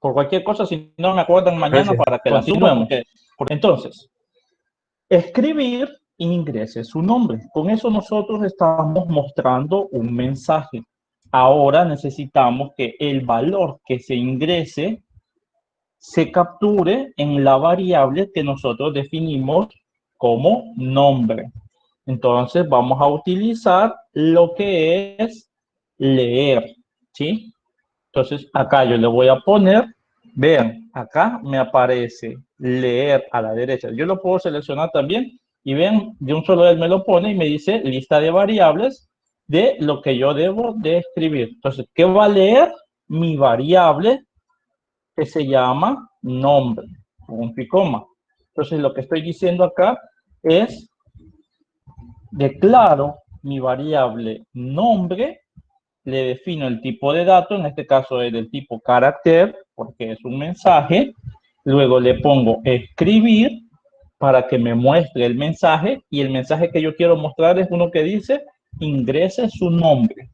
Por cualquier cosa, si no me acuerdan mañana Gracias. para que la suban. Entonces, escribir, ingrese su nombre. Con eso nosotros estamos mostrando un mensaje. Ahora necesitamos que el valor que se ingrese se capture en la variable que nosotros definimos como nombre. Entonces vamos a utilizar lo que es leer, ¿sí? Entonces acá yo le voy a poner, vean, acá me aparece leer a la derecha. Yo lo puedo seleccionar también y vean, de un solo él me lo pone y me dice lista de variables de lo que yo debo de escribir. Entonces, ¿qué va a leer? Mi variable que se llama nombre, punto y coma. Entonces, lo que estoy diciendo acá es, declaro mi variable nombre, le defino el tipo de dato, en este caso es del tipo carácter, porque es un mensaje, luego le pongo escribir para que me muestre el mensaje, y el mensaje que yo quiero mostrar es uno que dice, ingrese su nombre.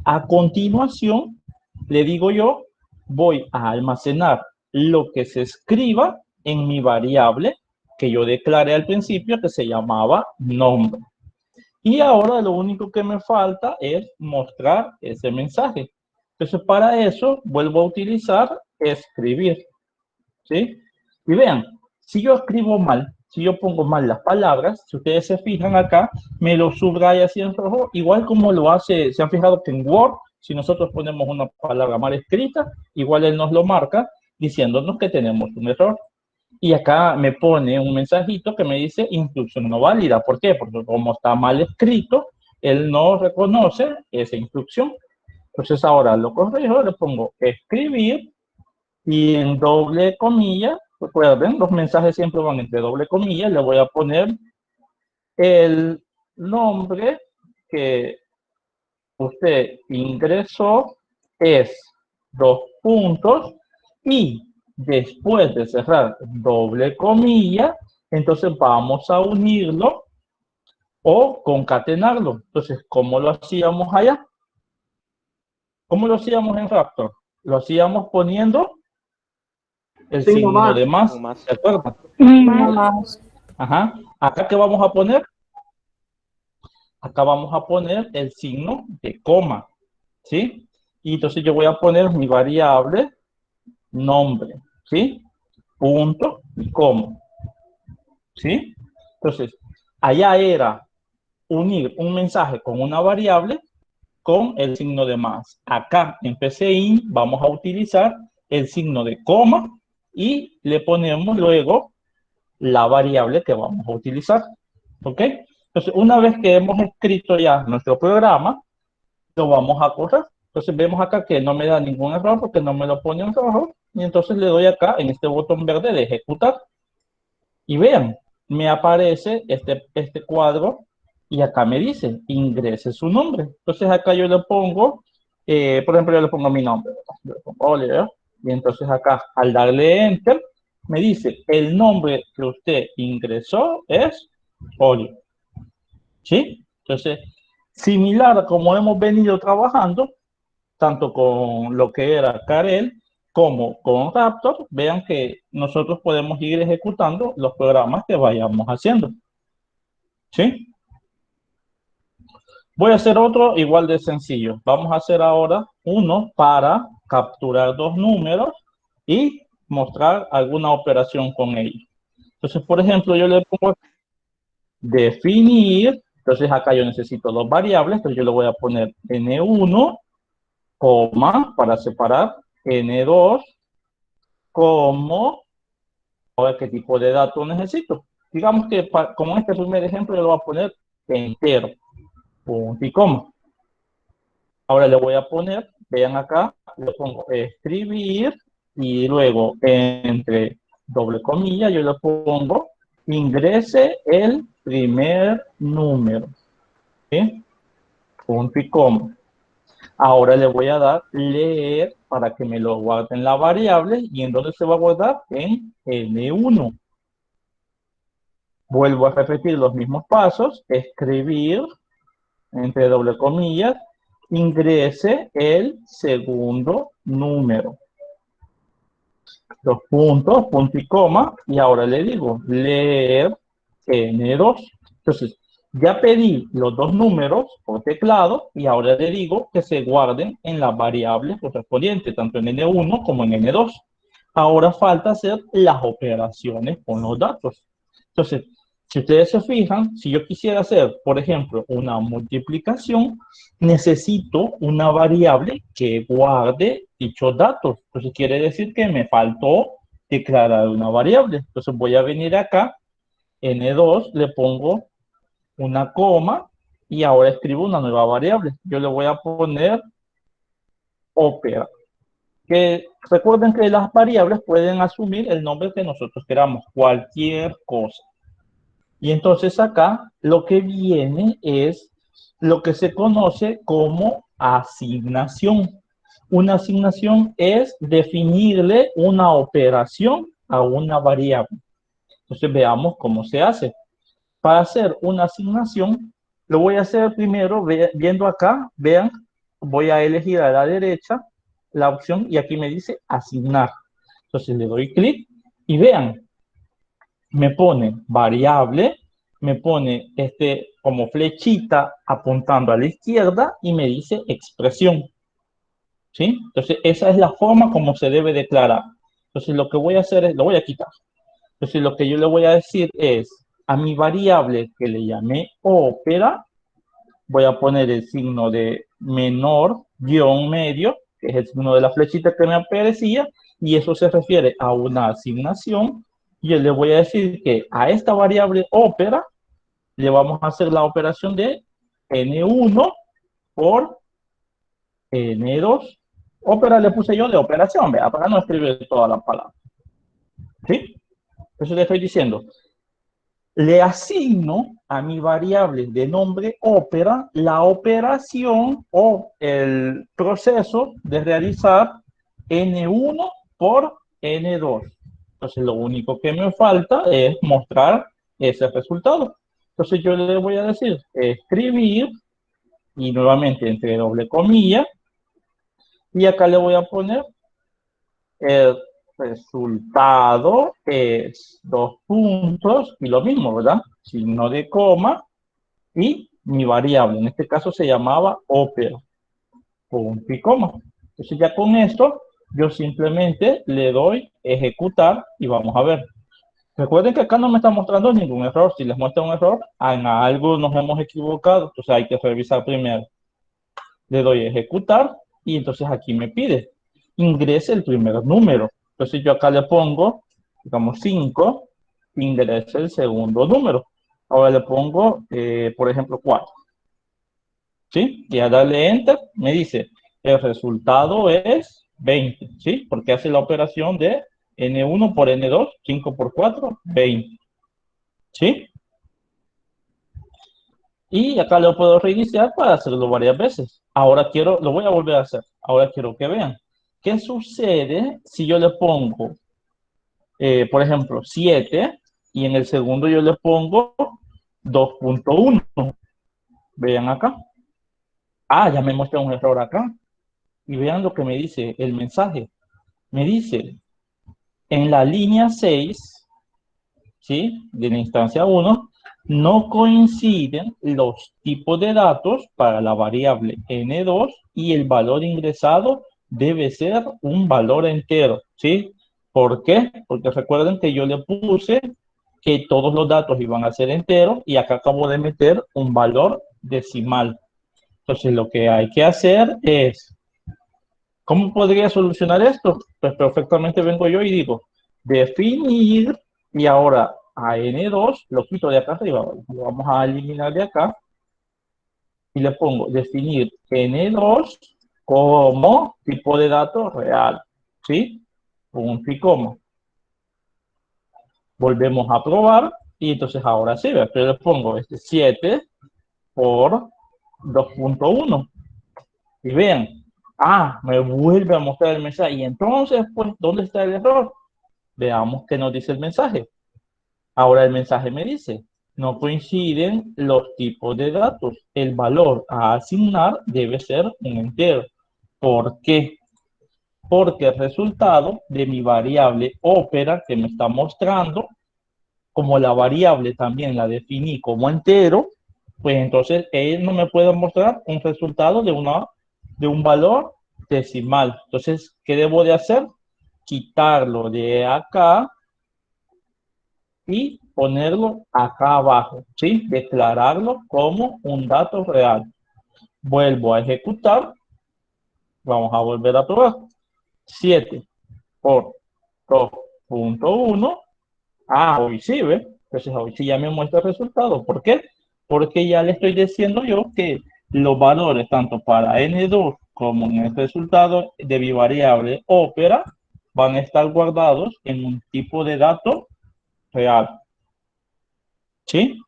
A continuación, le digo yo, voy a almacenar lo que se escriba en mi variable que yo declaré al principio que se llamaba nombre. Y ahora lo único que me falta es mostrar ese mensaje. Entonces, para eso vuelvo a utilizar escribir, ¿sí? Y vean, si yo escribo mal, si yo pongo mal las palabras, si ustedes se fijan acá, me lo subraya así en rojo, igual como lo hace, se han fijado que en Word, si nosotros ponemos una palabra mal escrita, igual él nos lo marca diciéndonos que tenemos un error. Y acá me pone un mensajito que me dice instrucción no válida. ¿Por qué? Porque como está mal escrito, él no reconoce esa instrucción. Entonces ahora lo corrijo, le pongo escribir y en doble comilla, recuerden, los mensajes siempre van entre doble comilla, le voy a poner el nombre que usted ingresó es dos puntos y después de cerrar doble comilla, entonces vamos a unirlo o concatenarlo. Entonces, ¿cómo lo hacíamos allá? ¿Cómo lo hacíamos en Raptor? Lo hacíamos poniendo el signo de más, ¿de acuerdo? Más. Ajá. ¿Acá qué vamos a poner? Acá vamos a poner el signo de coma, ¿sí? Y entonces yo voy a poner mi variable nombre, ¿sí? Punto y coma, ¿sí? Entonces, allá era unir un mensaje con una variable con el signo de más. Acá en PCIN vamos a utilizar el signo de coma y le ponemos luego la variable que vamos a utilizar, ¿ok? Entonces, una vez que hemos escrito ya nuestro programa, lo vamos a correr. Entonces vemos acá que no me da ningún error porque no me lo pone en rojo. Y entonces le doy acá en este botón verde de ejecutar. Y vean, me aparece este cuadro y acá me dice, ingrese su nombre. Entonces acá yo le pongo, por ejemplo, yo le pongo mi nombre. Yo le pongo Oliver. Y entonces acá, al darle Enter, me dice, el nombre que usted ingresó es Oliver. ¿Sí? Entonces, similar a como hemos venido trabajando, tanto con lo que era Karel como con Raptor, vean que nosotros podemos ir ejecutando los programas que vayamos haciendo. ¿Sí? Voy a hacer otro igual de sencillo. Vamos a hacer ahora uno para capturar dos números y mostrar alguna operación con ellos. Entonces, por ejemplo, yo le pongo definir. Entonces, acá yo necesito dos variables. Entonces, yo le voy a poner N1, coma, para separar, N2, como, a ver qué tipo de datos necesito. Digamos que como este primer ejemplo, yo lo voy a poner entero, punto y coma. Ahora le voy a poner, vean acá, le pongo escribir y luego entre doble comilla yo le pongo ingrese el primer número, ¿sí? Punto y coma. Ahora le voy a dar leer para que me lo guarde en la variable. ¿Y en dónde se va a guardar? En N1. Vuelvo a repetir los mismos pasos. Escribir, entre doble comillas, ingrese el segundo número. Los puntos, punto y coma, y ahora le digo leer N2. Entonces, ya pedí los dos números por teclado y ahora le digo que se guarden en las variables correspondientes, tanto en N1 como en N2. Ahora falta hacer las operaciones con los datos. Entonces, si ustedes se fijan, si yo quisiera hacer, por ejemplo, una multiplicación, necesito una variable que guarde dichos datos. Entonces, quiere decir que me faltó declarar una variable. Entonces, voy a venir acá, N2, le pongo una coma y ahora escribo una nueva variable. Yo le voy a poner ópera. Que recuerden que las variables pueden asumir el nombre que nosotros queramos, cualquier cosa. Y entonces acá lo que viene es lo que se conoce como asignación. Una asignación es definirle una operación a una variable. Entonces veamos cómo se hace. Para hacer una asignación, lo voy a hacer primero viendo acá, vean, voy a elegir a la derecha la opción y aquí me dice asignar. Entonces le doy clic y vean, me pone variable, me pone como flechita apuntando a la izquierda y me dice expresión. ¿Sí? Entonces esa es la forma como se debe declarar. Entonces lo que voy a hacer es, lo voy a quitar. Entonces lo que yo le voy a decir es, a mi variable que le llamé ópera, voy a poner el signo de menor guión medio, que es el signo de la flechita que me aparecía, y eso se refiere a una asignación. Y yo le voy a decir que a esta variable ópera le vamos a hacer la operación de N1 por N2. Ópera le puse yo de operación, vea, para no escribir todas las palabras. ¿Sí? Eso le estoy diciendo. Le asigno a mi variable de nombre ópera la operación o el proceso de realizar N1 por N2. Entonces lo único que me falta es mostrar ese resultado. Entonces yo le voy a decir escribir y nuevamente entre doble comilla y acá le voy a poner el resultado es dos puntos y lo mismo, ¿verdad? Signo de coma y mi variable, en este caso se llamaba ópera, punto y coma. Entonces ya con esto yo simplemente le doy ejecutar y vamos a ver. Recuerden que acá no me está mostrando ningún error. Si les muestra un error, en algo nos hemos equivocado. Entonces hay que revisar primero. Le doy ejecutar y entonces aquí me pide ingrese el primer número. Entonces yo acá le pongo, digamos 5, ingrese el segundo número. Ahora le pongo, por ejemplo, 4. ¿Sí? Y al darle enter me dice el resultado es 20. ¿Sí? Porque hace la operación de N1 por N2, 5 por 4, 20. ¿Sí? Y acá lo puedo reiniciar para hacerlo varias veces. Ahora lo voy a volver a hacer. Ahora quiero que vean. ¿Qué sucede si yo le pongo, por ejemplo, 7 y en el segundo yo le pongo 2.1? Vean acá. Ah, ya me muestra un error acá. Y vean lo que me dice el mensaje. Me dice, en la línea 6, ¿sí? De la instancia 1, no coinciden los tipos de datos para la variable N2 y el valor ingresado debe ser un valor entero, ¿sí? ¿Por qué? Porque recuerden que yo le puse que todos los datos iban a ser enteros y acá acabo de meter un valor decimal. Entonces lo que hay que hacer es, ¿cómo podría solucionar esto? Pues perfectamente vengo yo y digo, definir, y ahora a N2 lo quito de acá arriba, lo vamos a eliminar de acá, y le pongo definir N2 como tipo de datos real, ¿sí? Punto y coma. Volvemos a probar, y entonces ahora sí, yo le pongo 7 por 2.1. Y vean, me vuelve a mostrar el mensaje. Y entonces, pues, ¿dónde está el error? Veamos qué nos dice el mensaje. Ahora el mensaje me dice, no coinciden los tipos de datos. El valor a asignar debe ser un entero. ¿Por qué? porque el resultado de mi variable ópera que me está mostrando, como la variable también la definí como entero, pues entonces él no me puede mostrar un resultado de un valor decimal. Entonces, ¿qué debo de hacer? Quitarlo de acá y ponerlo acá abajo, ¿sí? Declararlo como un dato real. Vuelvo a ejecutar. Vamos a volver a probar. 7 por 2.1. Ah, hoy sí, ¿ve? Entonces hoy sí ya me muestra el resultado. ¿Por qué? Porque ya le estoy diciendo yo que los valores tanto para N2 como en el resultado de mi variable ópera van a estar guardados en un tipo de dato real. ¿Sí?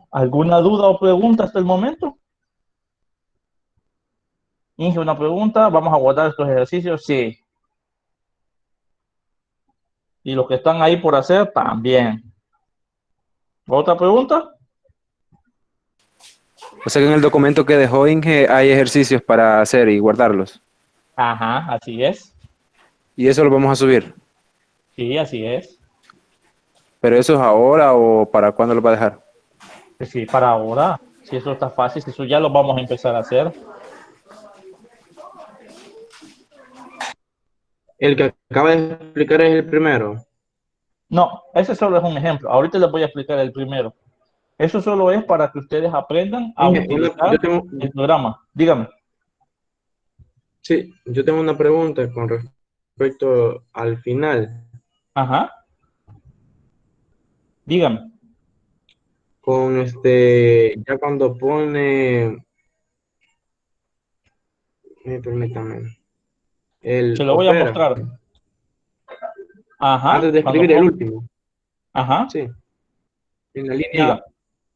¿Alguna duda o pregunta hasta el momento? Inge, una pregunta. ¿Vamos a guardar estos ejercicios? Sí. Y los que están ahí por hacer, también. ¿Otra pregunta? O sea que en el documento que dejó Inge hay ejercicios para hacer y guardarlos. Ajá, así es. Y eso lo vamos a subir. Sí, así es. Pero eso es ahora o para cuándo lo va a dejar. Pues sí, para ahora, si eso está fácil, si eso ya lo vamos a empezar a hacer. El que acaba de explicar es el primero. No, ese solo es un ejemplo. Ahorita les voy a explicar el primero. Eso solo es para que ustedes aprendan a Inge, utilizar yo tengo, el programa. Dígame. sí, yo tengo una pregunta con respecto al final. Ajá, dígame. Con ya cuando pone, permítame, Se el lo voy a opera, mostrar. Ajá, antes de cuando escribir el último, ajá, sí, en la diga. línea,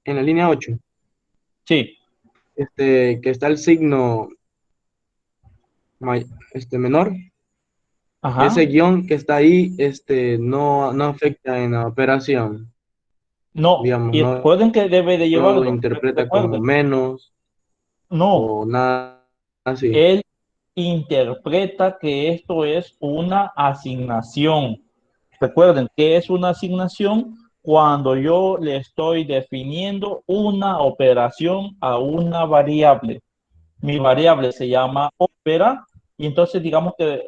en la línea 8, Sí, que está el signo menor, ajá. ese guión que está ahí, no afecta en la operación, No, digamos, y no recuerden que debe de lo llevarlo. interpreta como Recuerden, menos no, o nada así. él interpreta que esto es una asignación. Recuerden que es una asignación cuando yo le estoy definiendo una operación a una variable. Mi variable se llama ópera y entonces digamos que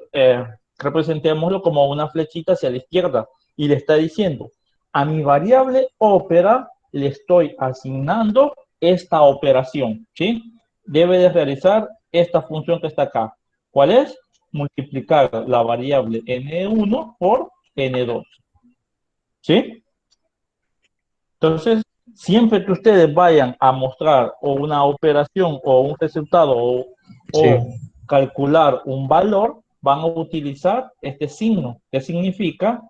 representémoslo como una flechita hacia la izquierda y le está diciendo a mi variable ópera le estoy asignando esta operación, ¿sí? Debe de realizar esta función que está acá. ¿Cuál es? Multiplicar la variable n1 por n2, ¿sí? Entonces, siempre que ustedes vayan a mostrar o una operación o un resultado Sí, o calcular un valor, van a utilizar este signo, que significa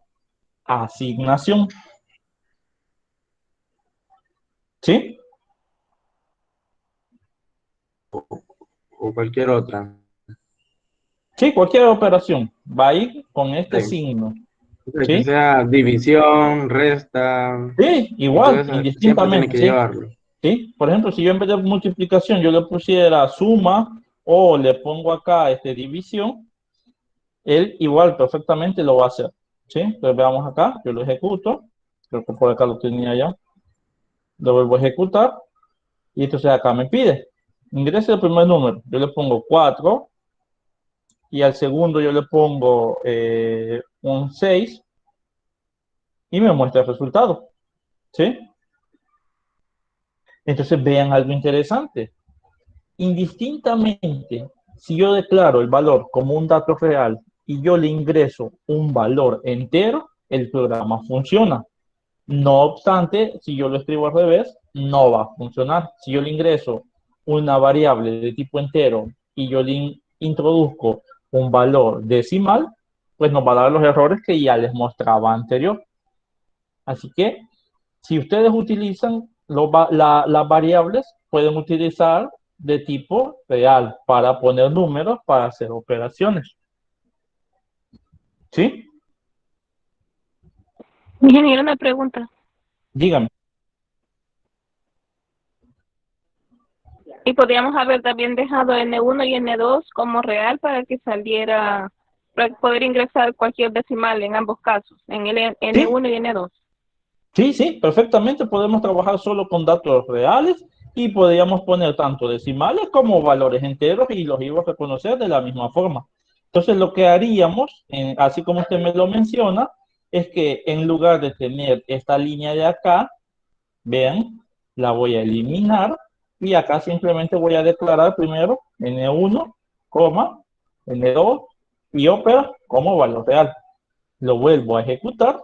asignación. ¿Sí? o cualquier otra. Sí, cualquier operación va a ir con este Sí. signo. O sea, que ¿Sí? sea división, resta Sí, y todo igual, eso, siempre tiene indistintamente, que ¿sí? llevarlo. ¿Sí? Por ejemplo, si yo en vez de multiplicación yo le pusiera suma o le pongo acá división, él igual perfectamente lo va a hacer. ¿Sí? Entonces veamos acá, yo lo ejecuto, creo que por acá lo tenía ya, lo vuelvo a ejecutar y entonces acá me pide, ingrese el primer número, yo le pongo 4 y al segundo yo le pongo un 6 y me muestra el resultado. ¿Sí? Entonces vean algo interesante. Indistintamente, si yo declaro el valor como un dato real y yo le ingreso un valor entero, el programa funciona. No obstante, si yo lo escribo al revés, no va a funcionar. Si yo le ingreso una variable de tipo entero y yo le introduzco un valor decimal, pues nos va a dar los errores que ya les mostraba anterior. Así que si ustedes utilizan las variables, pueden utilizar de tipo real para poner números para hacer operaciones. ¿Sí? Ingeniero, una pregunta. Dígame. Y podríamos haber también dejado N1 y N2 como real para que saliera, para poder ingresar cualquier decimal en ambos casos, en el N1 y N2. Sí, sí, perfectamente podemos trabajar solo con datos reales y podríamos poner tanto decimales como valores enteros y los íbamos a reconocer de la misma forma. Entonces lo que haríamos, así como usted me lo menciona, es que en lugar de tener esta línea de acá, vean, la voy a eliminar y acá simplemente voy a declarar primero N1, N2 y ópera como valor real. Lo vuelvo a ejecutar.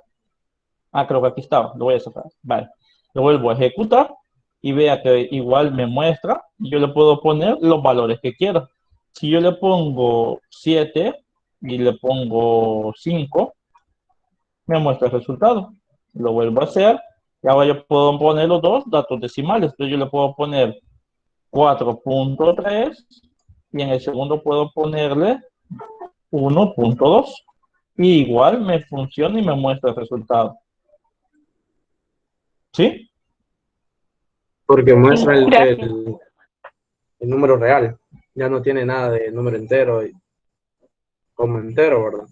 Creo que aquí estaba, lo voy a sacar. Vale, lo vuelvo a ejecutar y vea que igual me muestra. Yo le puedo poner los valores que quiera. Si yo le pongo 7 y le pongo 5, me muestra el resultado. Lo vuelvo a hacer y ahora yo puedo poner los dos datos decimales. Entonces yo le puedo poner 4.3 y en el segundo puedo ponerle 1.2 y igual me funciona y me muestra el resultado. ¿Sí? Porque muestra Gracias. el número real. Ya no tiene nada de número entero como entero, ¿verdad?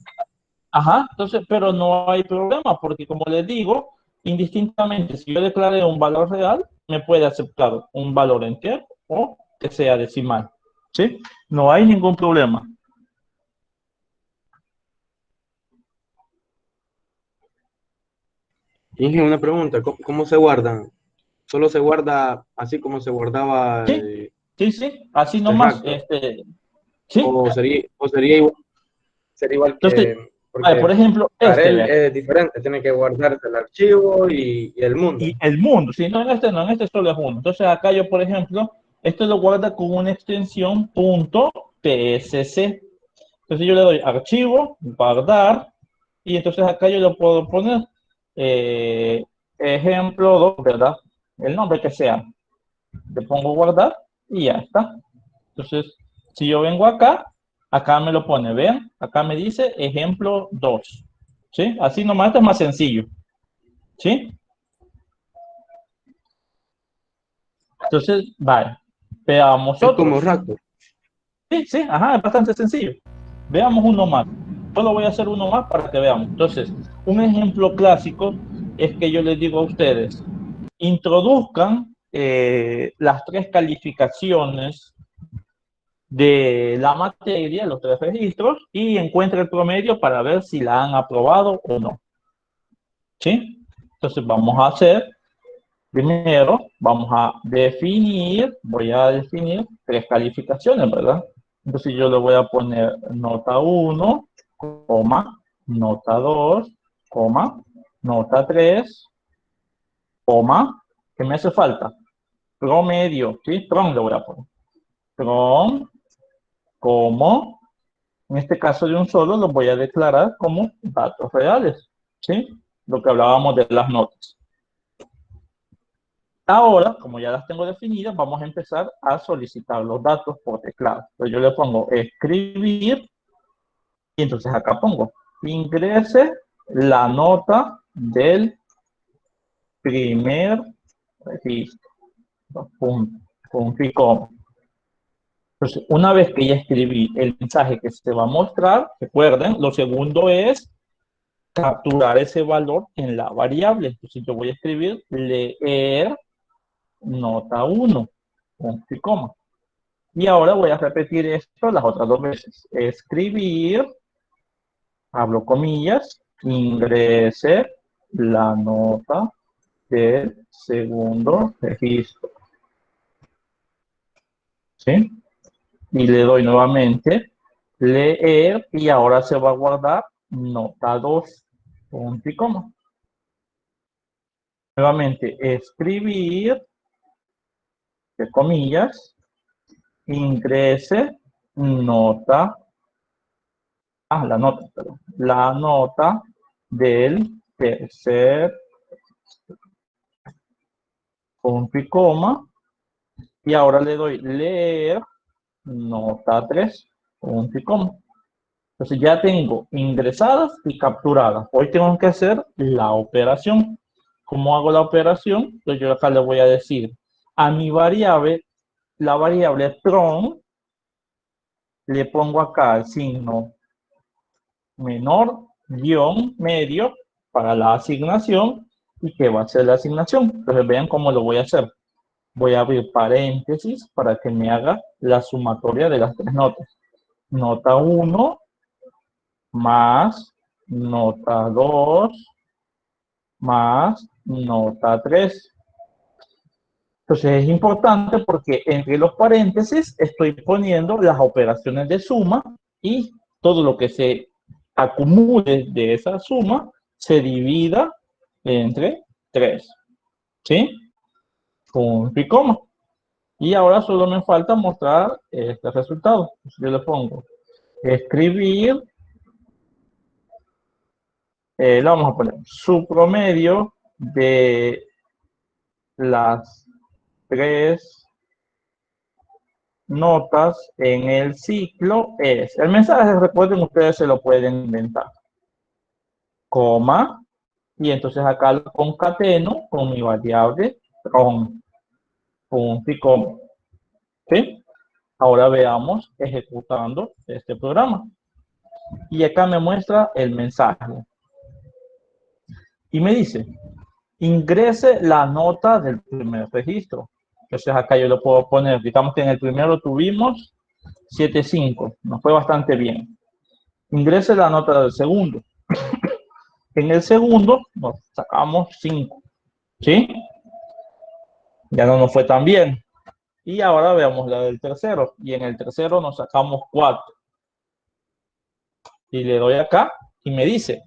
Ajá, entonces, pero no hay problema, porque como les digo, indistintamente, si yo declaré un valor real, me puede aceptar un valor entero o que sea decimal. ¿Sí? No hay ningún problema. Inge, una pregunta, ¿cómo se guardan? ¿Solo se guarda así como se guardaba Sí, sí, sí, así nomás. exacto? Sí, ¿O sería igual entonces, que, vale, por porque ejemplo, Carel vea, es diferente, tiene que guardarse el archivo y el mundo? y el mundo, si no, en este solo es uno. Entonces, acá yo, por ejemplo, esto lo guarda con una extensión .psc. Entonces yo le doy archivo, guardar, y entonces acá yo le puedo poner ejemplo 2, ¿verdad? El nombre que sea. Le pongo guardar y ya está. Entonces, si yo vengo acá, acá me lo pone, vean, acá me dice ejemplo 2. ¿Sí? Así nomás, esto es más sencillo. ¿Sí? Entonces, vale, veamos Es como otros. Raptor. Sí, sí, ajá, es bastante sencillo. Veamos uno más. Solo voy a hacer uno más para que veamos. Entonces, un ejemplo clásico es que yo les digo a ustedes, introduzcan las 3 calificaciones de la materia, los 3 registros, y encuentre el promedio para ver si la han aprobado o no. ¿Sí? Entonces, vamos a hacer, primero, vamos a definir, voy a definir 3 calificaciones, ¿verdad? Entonces yo le voy a poner nota 1, coma, nota 2, coma, nota 3, coma, ¿qué me hace falta? Promedio, ¿sí? Tron le voy a poner. Tron, como, en este caso de un solo, lo voy a declarar como datos reales, ¿sí? Lo que hablábamos de las notas. Ahora, como ya las tengo definidas, vamos a empezar a solicitar los datos por teclado. Entonces yo le pongo escribir y entonces acá pongo ingrese la nota del primer registro. Punto y coma. Entonces, una vez que ya escribí el mensaje que se va a mostrar, recuerden, lo segundo es capturar ese valor en la variable. Entonces yo voy a escribir leer nota 1, punto y coma. Y ahora voy a repetir esto las otras 2 veces. Escribir, abro comillas, ingrese la nota del segundo registro. ¿Sí? Y le doy nuevamente leer y ahora se va a guardar nota 2, punto y coma. Nuevamente, escribir, de comillas, ingrese nota, la nota del tercer punto y coma, y ahora le doy leer nota 3, punto y coma. Entonces ya tengo ingresadas y capturadas. Hoy tengo que hacer la operación. ¿Cómo hago la operación? Entonces yo acá le voy a decir a mi variable la variable prom, le pongo acá el signo menor, guión, medio, para la asignación, y que va a ser la asignación. Entonces vean cómo lo voy a hacer. Voy a abrir paréntesis para que me haga la sumatoria de las tres notas. Nota 1 más nota 2 más nota 3. Entonces es importante porque entre los paréntesis estoy poniendo las operaciones de suma y todo lo que se acumule de esa suma se divida entre 3. ¿Sí? Punto y coma. Y ahora solo me falta mostrar este resultado. Yo le pongo escribir, le vamos a poner su promedio de las tres notas en el ciclo es. El mensaje, recuerden, ustedes se lo pueden inventar. Coma. Y entonces acá lo concateno con mi variable ron. Punto y coma. ¿Sí? Ahora veamos ejecutando este programa. Y acá me muestra el mensaje. Y me dice, ingrese la nota del primer registro. Entonces acá yo lo puedo poner, digamos que en el primero tuvimos 7.5, nos fue bastante bien. Ingrese la nota del segundo. En el segundo nos sacamos 5, ¿sí? Ya no nos fue tan bien. Y ahora veamos la del tercero. Y en el tercero nos sacamos 4. Y le doy acá y me dice,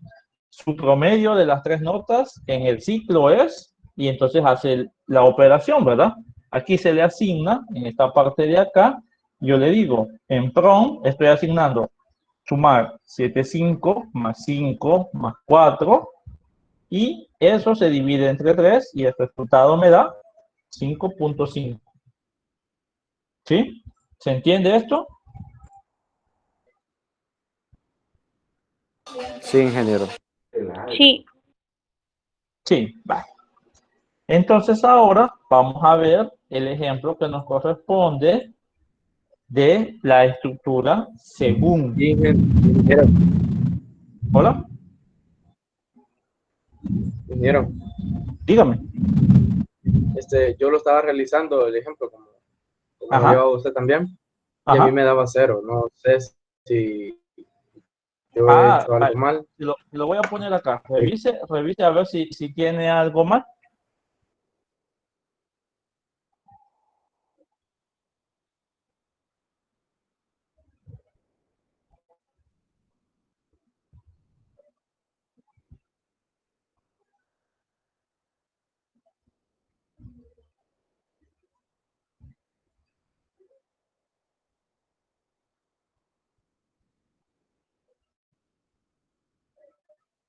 su promedio de las tres notas en el ciclo es, y entonces hace la operación, ¿verdad? Aquí se le asigna, en esta parte de acá, yo le digo, en prom estoy asignando sumar 7,5 más 5 más 4, y eso se divide entre 3 y el resultado me da 5.5. ¿Sí? ¿Se entiende esto? Sí, ingeniero. Sí, Sí, vale. Entonces ahora vamos a ver el ejemplo que nos corresponde de la estructura según. Ingeniero, Hola, ingeniero, dígame. yo lo estaba realizando el ejemplo como lo Ajá. llevaba usted también, y a Ajá. mí me daba 0. No sé si yo he Ah, hecho algo vale. mal. Lo voy a poner acá. Revise a ver si tiene algo más.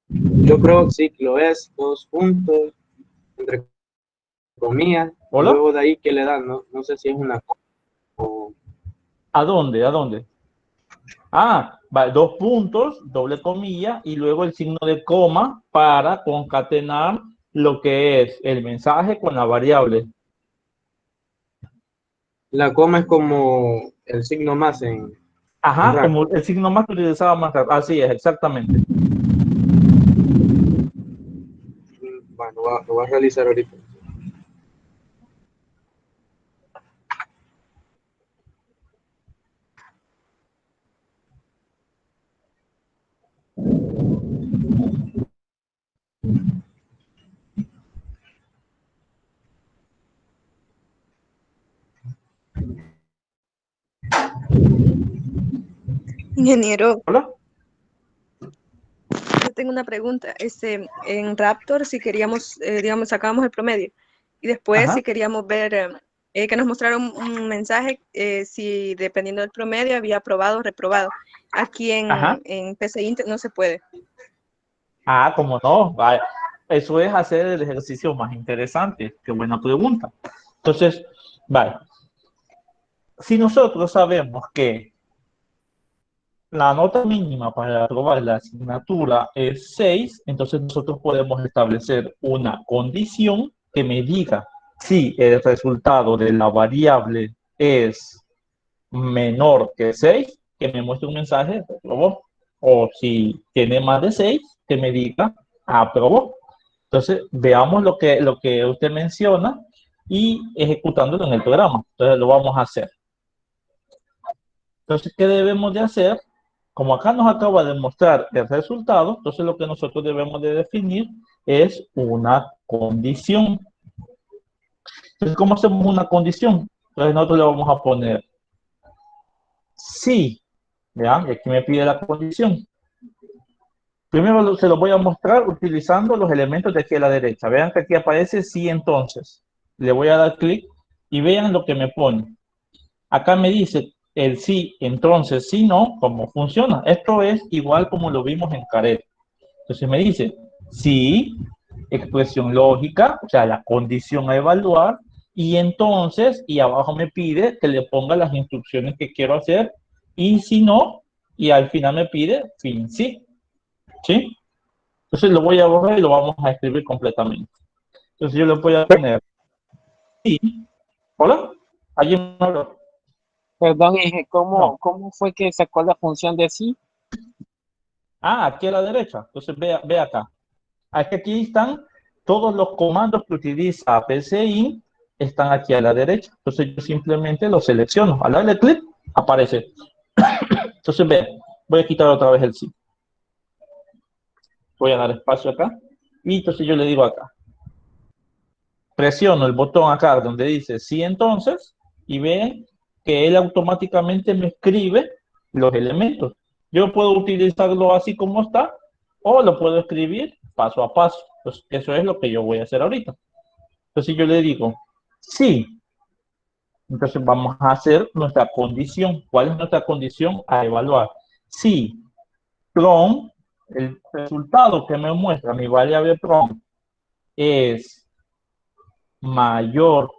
Yo creo que ciclo es 2 puntos, entre comillas, y Hola. luego de ahí, ¿qué le dan? No sé si es una o ¿A dónde? ¿A dónde? Ah, vale, 2 puntos, doble comilla, y luego el signo de coma para concatenar lo que es el mensaje con la variable. la coma es como el signo más en Ajá, RAC. como el signo más que utilizaba más tarde. Así es, exactamente. Bueno, lo voy a realizar ahorita. Ingeniero, Hola. yo tengo una pregunta. En Raptor, si queríamos, digamos, sacábamos el promedio y después Ajá. si queríamos ver que nos mostraron un mensaje, si dependiendo del promedio había aprobado o reprobado. Aquí Ajá. en PCI no se puede. Ah, como no. Vale. Eso es hacer el ejercicio más interesante. Qué buena pregunta. Entonces, vale. Si nosotros sabemos que la nota mínima para aprobar la asignatura es 6, entonces nosotros podemos establecer una condición que me diga si el resultado de la variable es menor que 6, que me muestre un mensaje, aprobó. O si tiene más de 6, que me diga, aprobó. Entonces, veamos lo que usted menciona y ejecutándolo en el programa. Entonces, lo vamos a hacer. Entonces, ¿qué debemos de hacer? Como acá nos acaba de mostrar el resultado, entonces lo que nosotros debemos de definir es una condición. Entonces, ¿cómo hacemos una condición? Entonces, nosotros le vamos a poner sí. ¿Vean? Y aquí me pide la condición. Primero se lo voy a mostrar utilizando los elementos de aquí a la derecha. Vean que aquí aparece sí entonces. Le voy a dar clic y vean lo que me pone. Acá me dice el sí, entonces, sí, no, ¿cómo funciona? Esto es igual como lo vimos en Caret. Entonces me dice sí, expresión lógica, o sea, la condición a evaluar, y entonces, y abajo me pide que le ponga las instrucciones que quiero hacer, y si no, y al final me pide fin sí. ¿Sí? Entonces lo voy a borrar y lo vamos a escribir completamente. Entonces yo le voy a poner sí. Hola, ¿alguien me habló? Perdón, Inge, No. ¿cómo fue que sacó la función de sí? Ah, aquí a la derecha. Entonces ve acá. Aquí están todos los comandos que utiliza PCI, están aquí a la derecha. Entonces yo simplemente lo selecciono. Al darle clic, aparece. Entonces ve, voy a quitar otra vez el sí. Voy a dar espacio acá. Y entonces yo le digo acá. Presiono el botón acá donde dice sí entonces y ven que él automáticamente me escribe los elementos. Yo puedo utilizarlo así como está o lo puedo escribir paso a paso. Pues eso es lo que yo voy a hacer ahorita. Entonces yo le digo sí. Entonces vamos a hacer nuestra condición. ¿Cuál es nuestra condición a evaluar? Si prom, el resultado que me muestra mi variable prom es mayor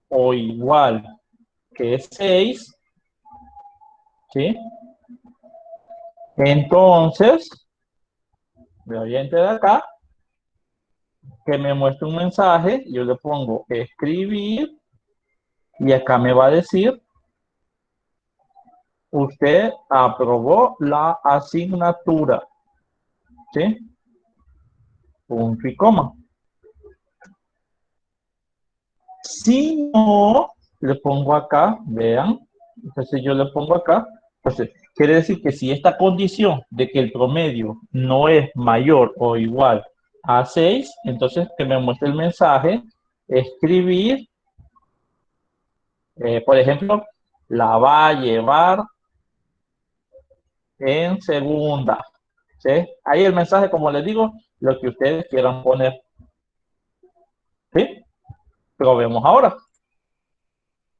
o igual que 6, ¿sí? Entonces, voy a entrar acá, que me muestre un mensaje, yo le pongo escribir, y acá me va a decir, usted aprobó la asignatura, ¿sí? Punto y coma. Si no, le pongo acá, vean, entonces yo le pongo acá, entonces quiere decir que si esta condición de que el promedio no es mayor o igual a 6, entonces que me muestre el mensaje, escribir, por ejemplo, la va a llevar en segunda, ¿sí? Ahí el mensaje, como les digo, lo que ustedes quieran poner, ¿sí? Probemos ahora.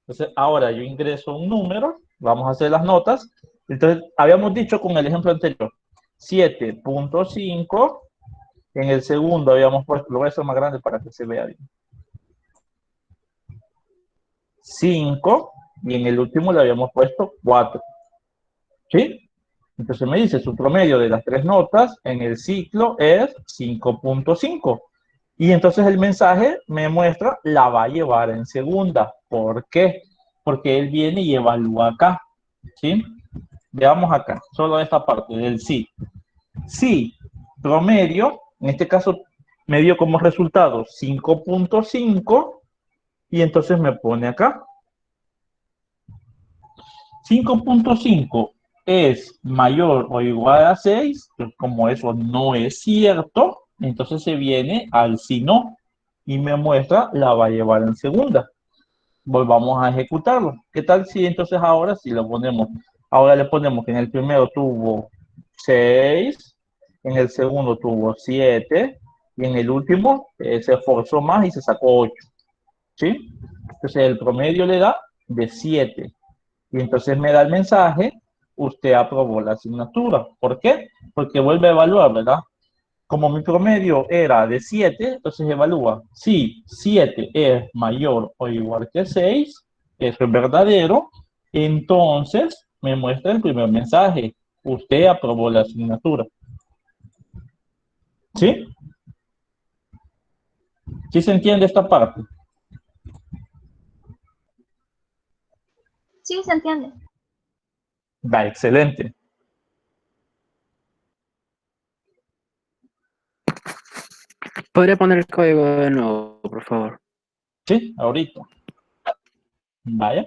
Entonces, ahora yo ingreso un número, vamos a hacer las notas. Entonces, habíamos dicho con el ejemplo anterior, 7.5, en el segundo habíamos puesto, lo voy a hacer más grande para que se vea bien, 5, y en el último le habíamos puesto 4, ¿sí? Entonces me dice, su promedio de las tres notas en el ciclo es 5.5. Y entonces el mensaje me muestra, la va a llevar en segunda. ¿Por qué? Porque él viene y evalúa acá, ¿sí? Veamos acá, solo esta parte del sí. Sí, promedio, en este caso me dio como resultado 5.5 y entonces me pone acá. 5.5 es mayor o igual a 6, pues como eso no es cierto, entonces se viene al si no y me muestra la va a llevar en segunda. Volvamos a ejecutarlo. ¿Qué tal si entonces ahora si lo ponemos? Ahora le ponemos que en el primero tuvo 6, en el segundo tuvo 7 y en el último se esforzó más y se sacó 8. ¿Sí? Entonces el promedio le da de 7. Y entonces me da el mensaje, usted aprobó la asignatura. ¿Por qué? Porque vuelve a evaluar, ¿verdad? Como mi promedio era de 7, entonces evalúa. Si 7 es mayor o igual que 6, eso es verdadero, entonces me muestra el primer mensaje. Usted aprobó la asignatura. ¿Sí? ¿Sí se entiende esta parte? Sí, se entiende. Va, excelente. ¿Podría poner el código de nuevo, por favor? Sí, ahorita. Vaya.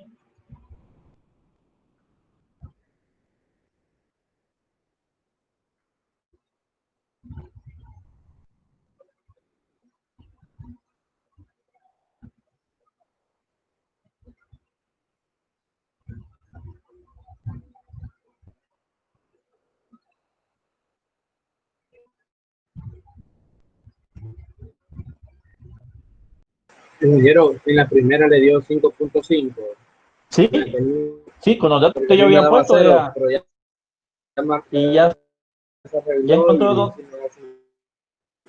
Ingeniero, en la primera le dio 5.5. Sí, sí, con los datos que yo me había daba puesto 0, era, pero ya y ya se arregló encontró,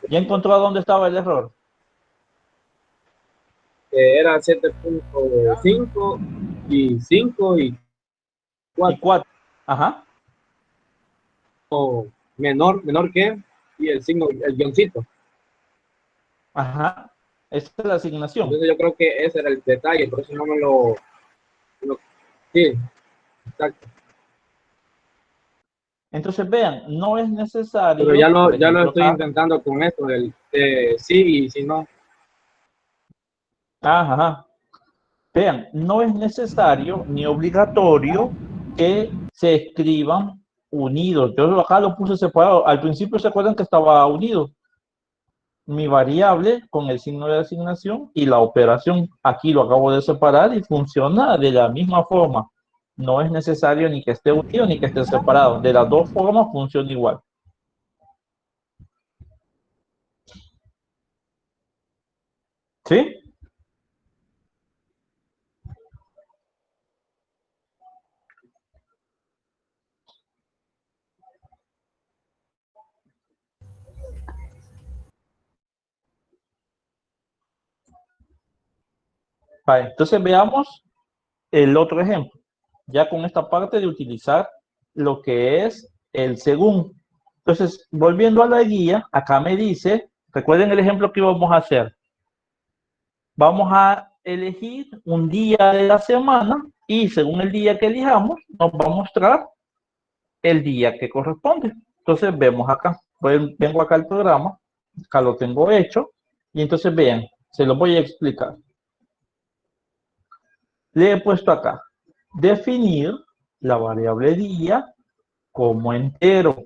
y ya encontró dónde estaba el error. era 7.5 y 5 y Y 4 4. Ajá. menor que, y el signo, el guioncito. Ajá. Esa es la asignación. Entonces yo creo que ese era el detalle, por eso no me lo sí, exacto. Entonces vean, no es Pero necesario, ya por lo ejemplo, estoy acá. intentando con esto del sí y si no. Ajá. Vean, no es necesario ni obligatorio que se escriban unidos. Yo acá lo puse separado. Al principio se acuerdan que estaba unido. Mi variable con el signo de asignación y la operación. Aquí lo acabo de separar y funciona de la misma forma. No es necesario ni que esté unido ni que esté separado. De las dos formas funciona igual. ¿Sí? Vale, entonces veamos el otro ejemplo. Ya con esta parte de utilizar lo que es el según. Entonces, volviendo a la guía, acá me dice, recuerden el ejemplo que íbamos a hacer. Vamos a elegir un día de la semana y según el día que elijamos, nos va a mostrar el día que corresponde. Entonces, vemos acá. Vengo acá al programa, acá lo tengo hecho y entonces vean, se lo voy a explicar. Le he puesto acá, definir la variable día como entero,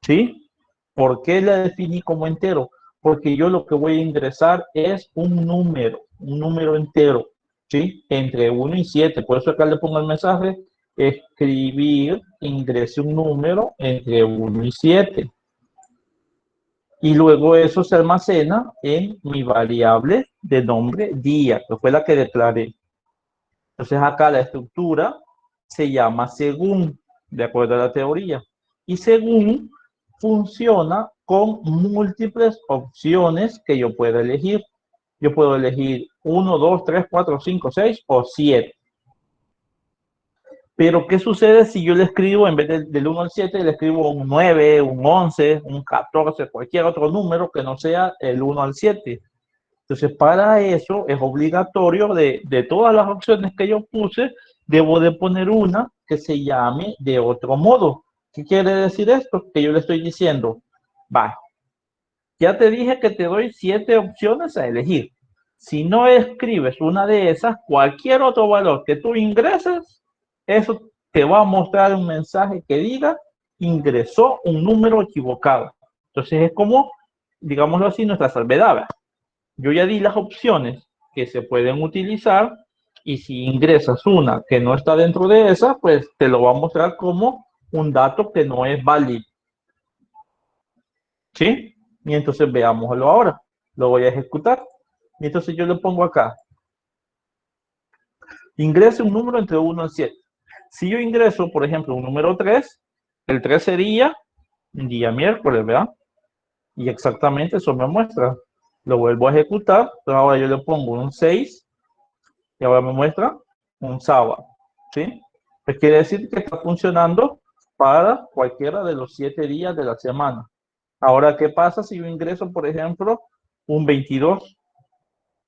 ¿sí? ¿Por qué la definí como entero? Porque yo lo que voy a ingresar es un número entero, ¿sí? Entre 1 y 7. Por eso acá le pongo el mensaje, escribir, ingrese un número entre 1 y 7. Y luego eso se almacena en mi variable de nombre día, que fue la que declaré. Entonces acá la estructura se llama según, de acuerdo a la teoría. Y según funciona con múltiples opciones que yo puedo elegir. Yo puedo elegir 1, 2, 3, 4, 5, 6 o 7. Pero ¿qué sucede si yo le escribo, en vez del 1 al 7, le escribo un 9, un 11, un 14, cualquier otro número que no sea el 1 al 7? Entonces, para eso es obligatorio de todas las opciones que yo puse, debo de poner una que se llame de otro modo. ¿Qué quiere decir esto? Que yo le estoy diciendo, va, ya te dije que te doy 7 opciones a elegir. Si no escribes una de esas, cualquier otro valor que tú ingreses, eso te va a mostrar un mensaje que diga, ingresó un número equivocado. Entonces es como, digámoslo así, nuestra salvedad. Yo ya di las opciones que se pueden utilizar y si ingresas una que no está dentro de esa, pues te lo va a mostrar como un dato que no es válido. ¿Sí? Y entonces veámoslo ahora. Lo voy a ejecutar. Y entonces yo le pongo acá. Ingrese un número entre 1 y 7. Si yo ingreso, por ejemplo, un número 3, el 3 sería un día miércoles, ¿verdad? Y exactamente eso me muestra. Lo vuelvo a ejecutar. Pero ahora yo le pongo un 6 y ahora me muestra un sábado, ¿sí? Pues quiere decir que está funcionando para cualquiera de los 7 días de la semana. Ahora, ¿qué pasa si yo ingreso, por ejemplo, un 22?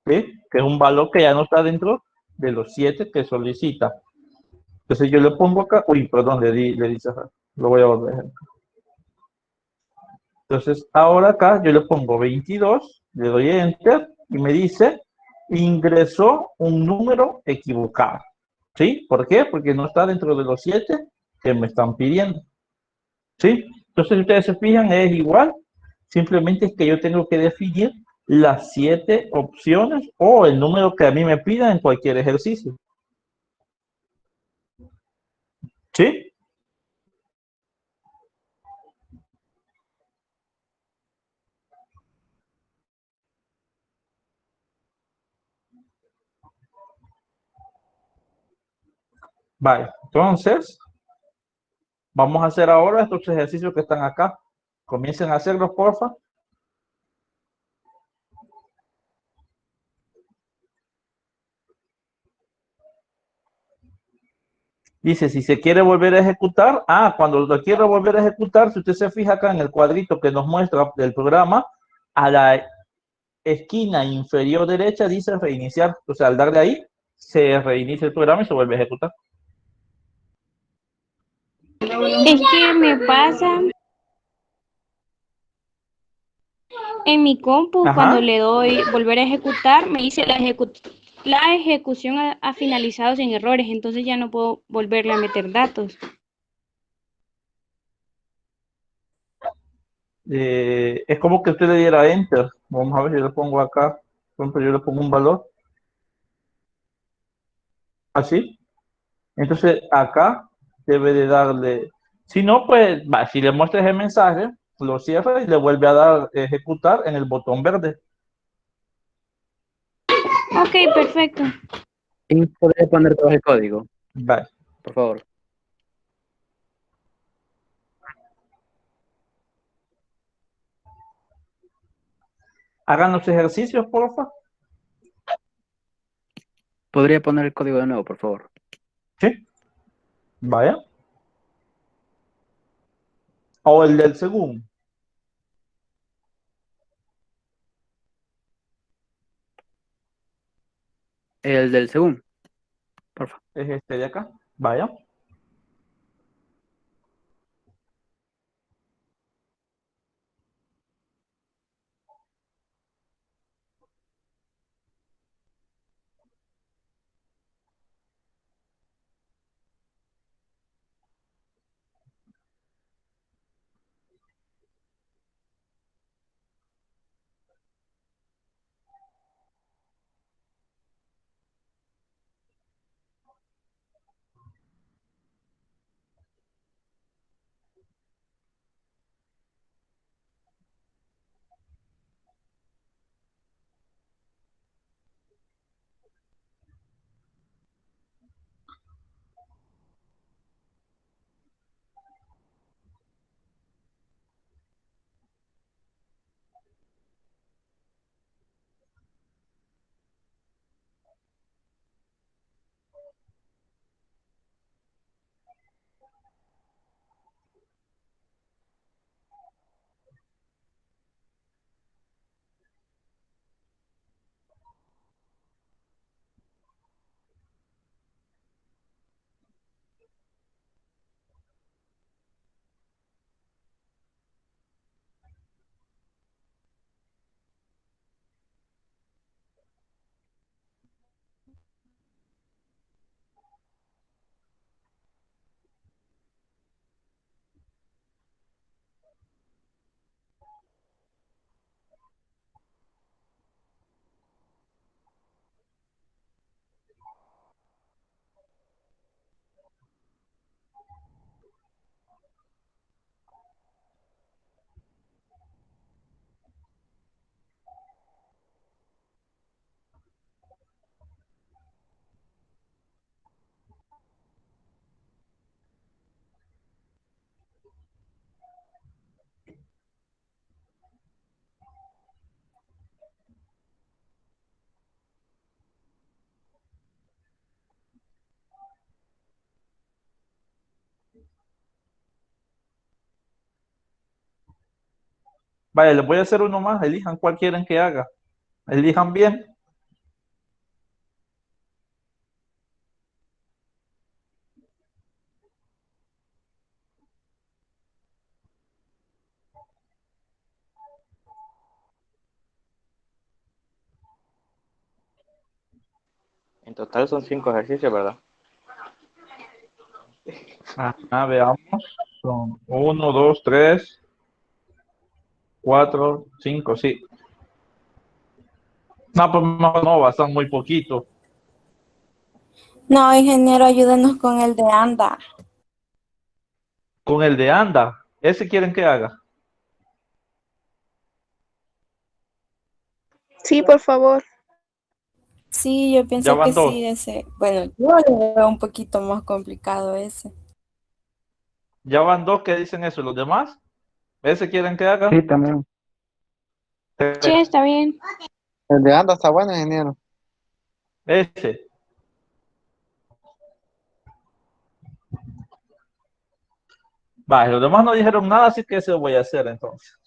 ¿Sí? Que es un valor que ya no está dentro de los 7 que solicita. Entonces yo le pongo acá, uy, perdón, le di cerrar. Lo voy a volver a hacer. Entonces ahora acá yo le pongo 22, le doy enter y me dice ingresó un número equivocado. ¿Sí? ¿Por qué? Porque no está dentro de los 7 que me están pidiendo. ¿Sí? Entonces, si ustedes se fijan, es igual. Simplemente es que yo tengo que definir las 7 opciones o el número que a mí me pida en cualquier ejercicio. ¿Sí? Vale. Entonces, vamos a hacer ahora estos ejercicios que están acá. Comiencen a hacerlos, porfa. Dice, si se quiere volver a ejecutar, cuando lo quiero volver a ejecutar, si usted se fija acá en el cuadrito que nos muestra el programa, a la esquina inferior derecha dice reiniciar. O sea, al darle ahí, se reinicia el programa y se vuelve a ejecutar. Es que me pasa en mi compu Ajá. cuando le doy volver a ejecutar, me dice la ejecución ha finalizado sin errores, entonces ya no puedo volverle a meter datos. Es como que usted le diera enter. Vamos a ver, yo le pongo acá, por ejemplo, yo le pongo un valor. Así. Entonces acá debe de darle, si no, pues, si le muestras el mensaje, lo cierra y le vuelve a dar ejecutar en el botón verde. Ok, perfecto. ¿Y podría poner todo el código, Vale. por favor? Hagan los ejercicios, porfa. ¿Podría poner el código de nuevo, por favor? Sí. Vaya. O el del segundo. El del segundo, por favor. Es este de acá. Vaya. Vale, les voy a hacer uno más. Elijan cuál quieren que haga. Elijan bien. En total son 5 ejercicios, ¿verdad? Veamos. Son 1, 2, 3, 4, 5, sí. No, pues no, bastan muy poquito. No, ingeniero, ayúdenos con el de anda. Con el de anda, ¿ese quieren que haga? Sí, por favor. Sí, yo Ya pienso van que dos. sí, ese. Bueno, yo lo veo un poquito más complicado ese. Ya van dos que dicen eso. ¿Los demás? ¿Ese quieren que haga? Sí, también. Sí, está bien. El de anda está bueno, ingeniero. Ese. Vale, los demás no dijeron nada, así que ese lo voy a hacer entonces.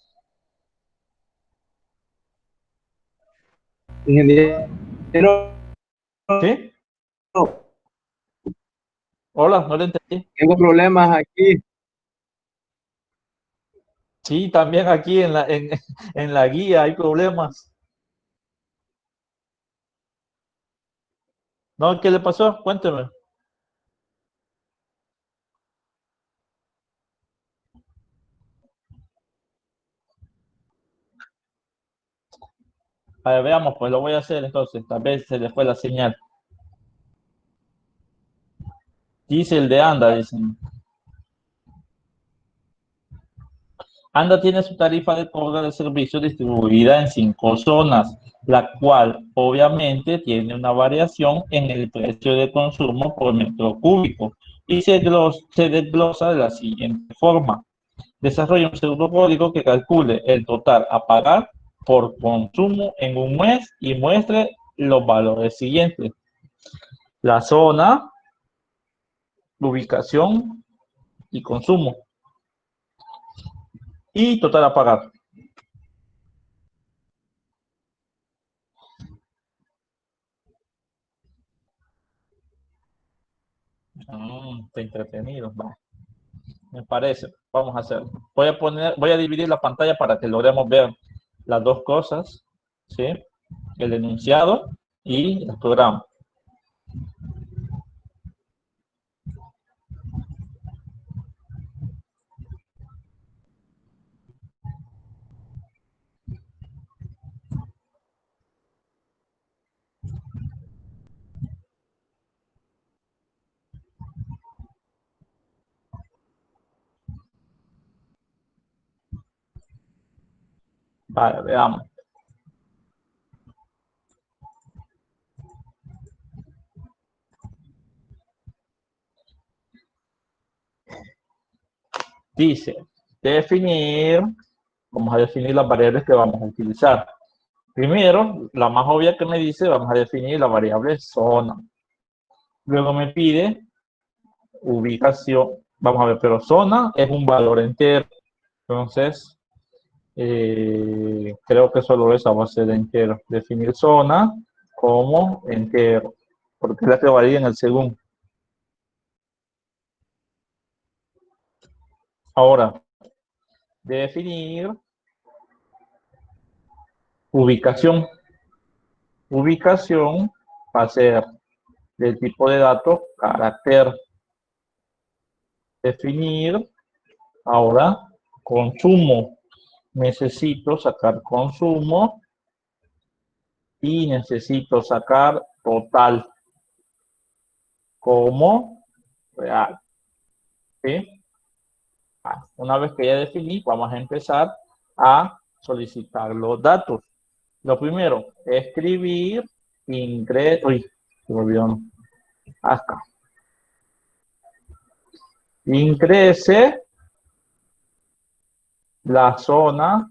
Ingeniero, ¿Sí? Hola, no le entendí. tengo problemas aquí. Sí, también aquí en la guía hay problemas. ¿No? ¿Qué le pasó? Cuénteme. A ver, veamos, pues lo voy a hacer entonces. Tal vez se le fue la señal. Dice el de Anda, dicen. Anda tiene su tarifa de cobro de servicio distribuida en 5 zonas, la cual obviamente tiene una variación en el precio de consumo por metro cúbico y se desglosa de la siguiente forma. Desarrolla un pseudocódigo que calcule el total a pagar por consumo en un mes y muestre los valores siguientes. La zona, ubicación y consumo. Y total a pagar. Está entretenido. Va. Me parece. Vamos a hacer. Voy a dividir la pantalla para que logremos ver las dos cosas, ¿sí? El enunciado y el programa. Vale, veamos. Dice, vamos a definir las variables que vamos a utilizar. Primero, la más obvia que me dice, vamos a definir la variable zona. Luego me pide ubicación. Vamos a ver, pero zona es un valor entero. Entonces, creo que solo esa va a ser entero. Definir zona como entero, porque es la que varía en el segundo. Ahora, definir ubicación. Ubicación va a ser del tipo de datos carácter. Definir ahora consumo. Necesito sacar consumo y necesito sacar total como real. ¿Sí? Una vez que ya definí, vamos a empezar a solicitar los datos. Lo primero, escribir ingreso. Uy, se me olvidó. Acá. Ingrese la zona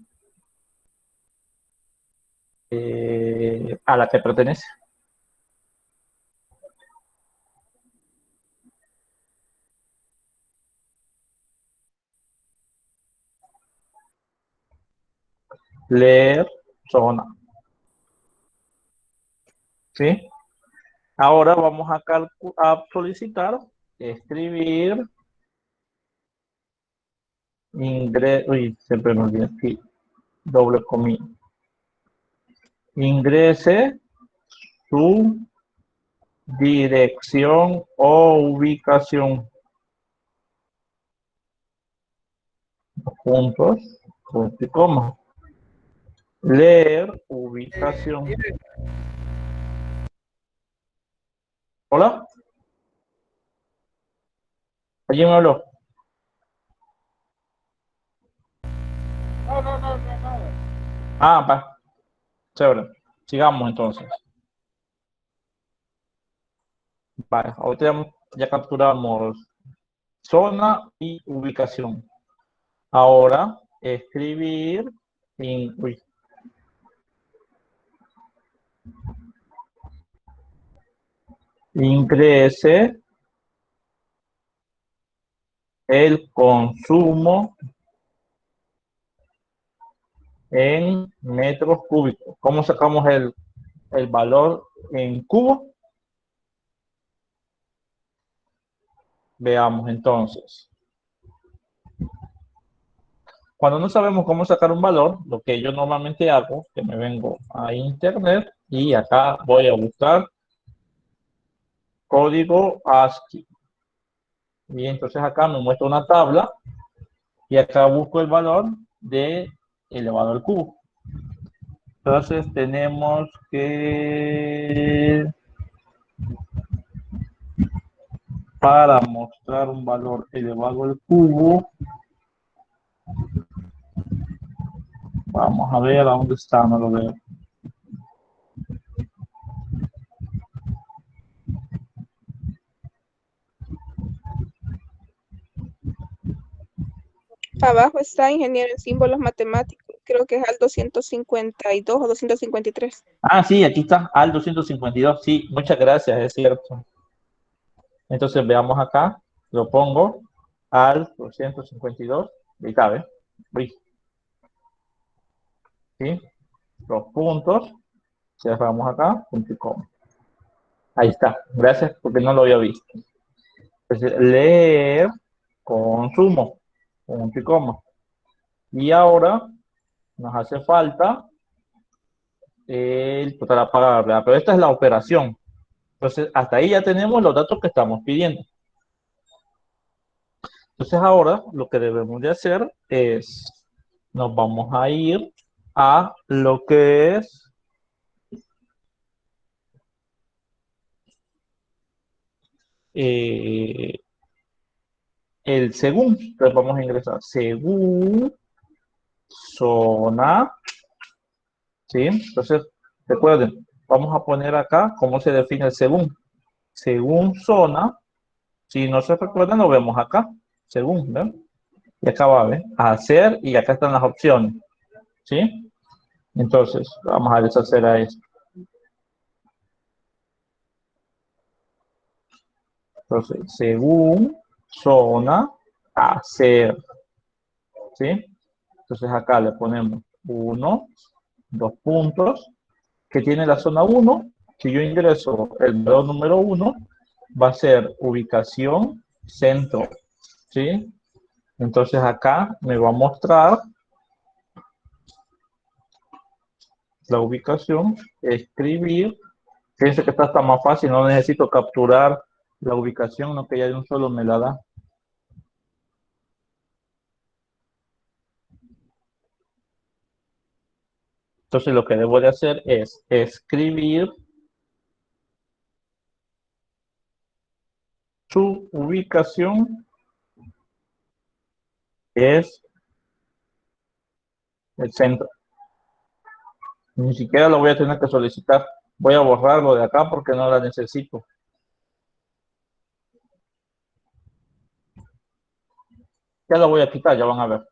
a la que pertenece. Leer zona. ¿Sí? Ahora vamos a solicitar escribir ingreso. Uy, siempre me olvido aquí. Doble comillas. Ingrese su dirección o ubicación. Puntos, punto y coma. Leer ubicación. Hola. ¿Alguien me habló? Ah, va. Chévere. Sigamos entonces. Vale, ahorita ya capturamos zona y ubicación. Ahora, escribir ingrese el consumo en metros cúbicos. ¿Cómo sacamos el valor en cubo? Veamos entonces. Cuando no sabemos cómo sacar un valor, lo que yo normalmente hago, que me vengo a internet y acá voy a buscar código ASCII. Y entonces acá me muestra una tabla y acá busco el valor de elevado al cubo. Entonces tenemos que, para mostrar un valor elevado al cubo, vamos a ver a dónde está, no lo veo. Abajo está ingeniero en símbolos matemáticos. Creo que es al 252 o 253. Ah, sí, aquí está, al 252. Sí, muchas gracias, es cierto. Entonces veamos acá, lo pongo al 252, y cabe. ¿Sí? Los puntos, cerramos acá, punto y coma. Ahí está, gracias porque no lo había visto. Entonces, leer consumo, punto y coma. Y ahora nos hace falta el total a pagar, ¿verdad? Pero esta es la operación. Entonces, hasta ahí ya tenemos los datos que estamos pidiendo. Entonces, ahora lo que debemos de hacer es, nos vamos a ir a lo que es el según. Entonces, vamos a ingresar según zona. ¿Sí? Entonces, recuerden, vamos a poner acá cómo se define el según. Según zona, si no se recuerdan, lo vemos acá. Según, ¿ven? Y acá va a ver, hacer, y acá están las opciones. ¿Sí? Entonces, vamos a deshacer a esto. Entonces, según zona, hacer. ¿Sí? Entonces, acá le ponemos 1, 2 puntos. Que tiene la zona 1, si yo ingreso el valor número 1, va a ser ubicación centro, ¿sí? Entonces acá me va a mostrar la ubicación, escribir. Fíjense que está más fácil, no necesito capturar la ubicación, no que ya de un solo me la da. Entonces lo que debo de hacer es escribir su ubicación es el centro. Ni siquiera lo voy a tener que solicitar. Voy a borrarlo de acá porque no la necesito. Ya lo voy a quitar, ya van a ver.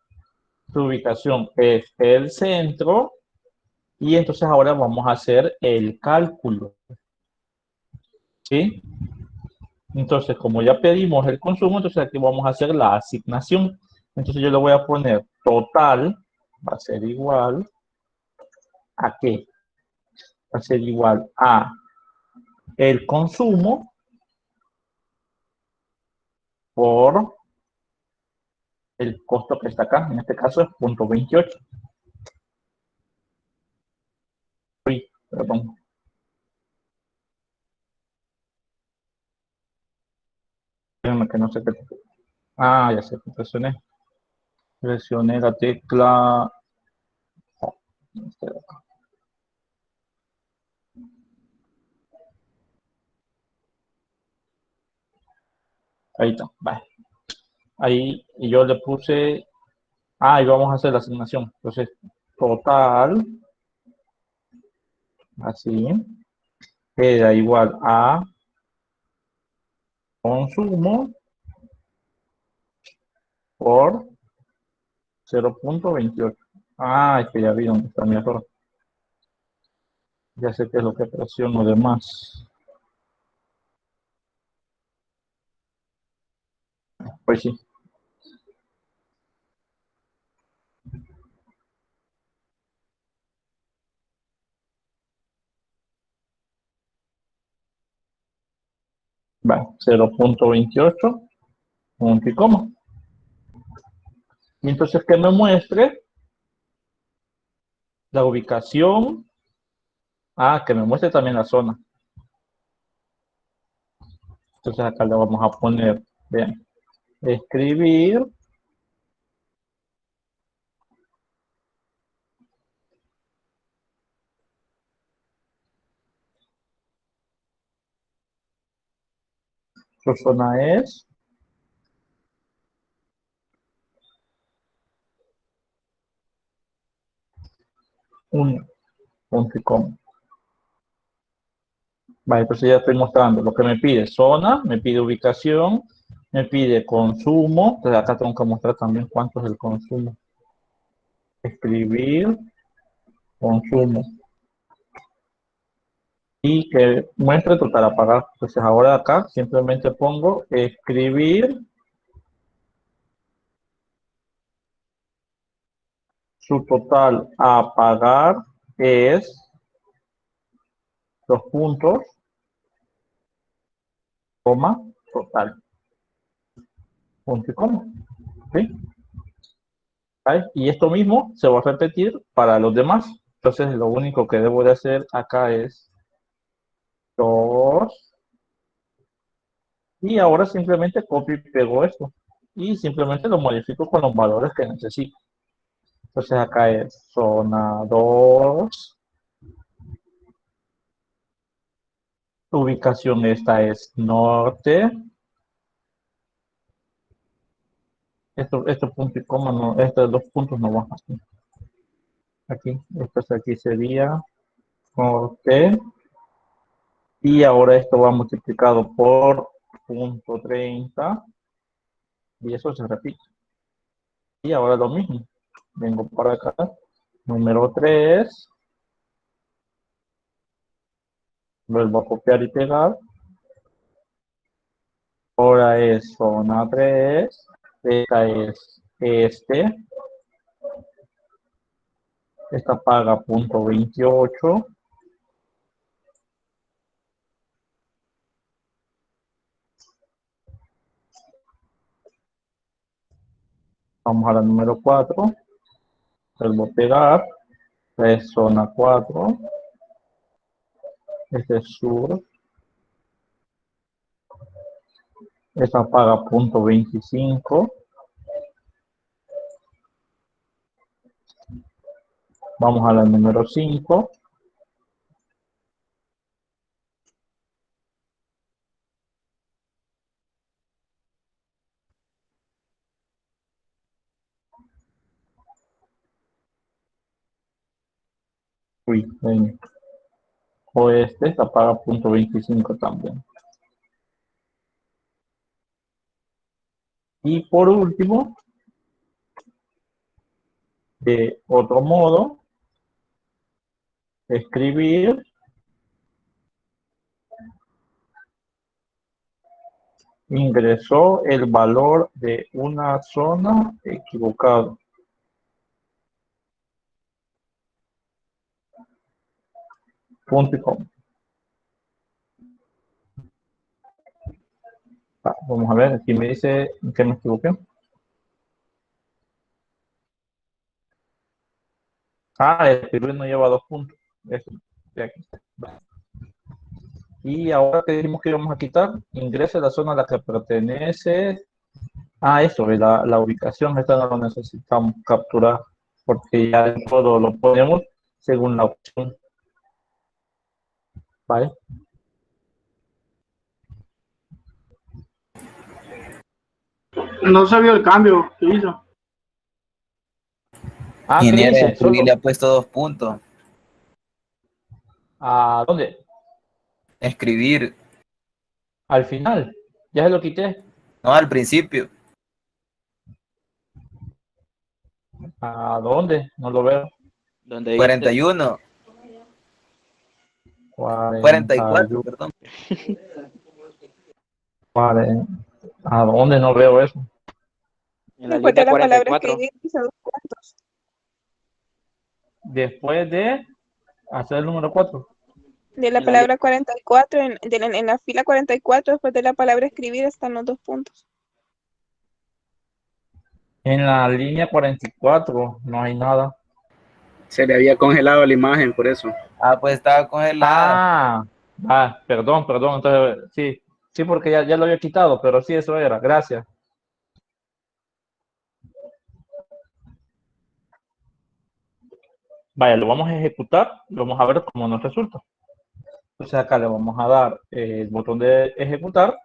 Su ubicación es el centro. Y entonces ahora vamos a hacer el cálculo. ¿Sí? Entonces, como ya pedimos el consumo, entonces aquí vamos a hacer la asignación. Entonces yo le voy a poner total, va a ser igual a ¿qué? Va a ser igual a el consumo por el costo que está acá. En este caso es 0.28. Uy, perdón. que no sé qué. Ah, ya sé, presioné. Presioné la tecla. Oh, este de acá. Ahí está, vale. Ahí y yo le puse. Ah, y vamos a hacer la asignación. Entonces, total, así, era igual a consumo por 0.28. Ah, es que ya vi dónde está mi error. Ya sé qué es lo que presiono de más. Pues sí. Vale, 0.28, punto y coma. Y entonces que me muestre la ubicación. Ah, que me muestre también la zona. Entonces acá le vamos a poner, vean, escribir su zona es 1, punto y coma. Vale, entonces ya estoy mostrando lo que me pide zona, me pide ubicación, me pide consumo. Entonces acá tengo que mostrar también cuánto es el consumo. Escribir consumo. Y que muestre total a pagar. Entonces ahora acá simplemente pongo escribir su total a pagar es los puntos, coma, total. Punto y coma. ¿Sí? ¿Vale? Y esto mismo se va a repetir para los demás. Entonces lo único que debo de hacer acá es 2. Y ahora simplemente copio y pego esto. Y simplemente lo modifico con los valores que necesito. Entonces acá es zona 2. Ubicación esta es norte. Estos puntos y coma, no, estos dos puntos no van aquí. Aquí, estos aquí sería norte. Y ahora esto va multiplicado por punto 30. Y eso se repite. Y ahora lo mismo. Vengo para acá. Número 3. Vuelvo a copiar y pegar. Ahora es zona 3. Esta es este. Esta paga punto 28. Vamos a la número 4. Vuelvo a pegar. Esta es zona 4. Este es sur. Esta paga punto 25. Vamos a la número 5. Uy, ven. Oeste, esta paga punto 25 también. Y por último, de otro modo, escribir ingresó el valor de una zona equivocado. Punto y coma. Vamos a ver, aquí me dice en qué me equivoqué. Ah, escribir no lleva 2 puntos. Eso, de aquí. Y ahora que dijimos que íbamos a quitar, ingrese a la zona a la que pertenece. Ah, eso, la ubicación, esta no lo necesitamos capturar, porque ya todo lo ponemos según la opción. ¿Vale? No se vio el cambio que hizo. Ah, ¿qué Ingeniero, dice? escribir Solo, le ha puesto 2 puntos. ¿a dónde? Escribir, Al final. Ya se lo quité. no al principio. ¿A dónde? No lo veo. Donde dice 41, 44, 41, perdón. 40. ¿A dónde? No veo eso. en la Después de línea la palabra 44. escribir, dice 2 puntos. Después de hacer el número 4. De la En la palabra 44, en la fila 44, después de la palabra escribir, están los 2 puntos. En la línea 44 no hay nada. Se le había congelado la imagen, por eso. Ah, pues estaba congelada. Perdón. Entonces, sí, porque ya lo había quitado, pero sí, eso era. Gracias. Vaya, lo vamos a ejecutar, lo vamos a ver cómo nos resulta. Entonces acá le vamos a dar el botón de ejecutar.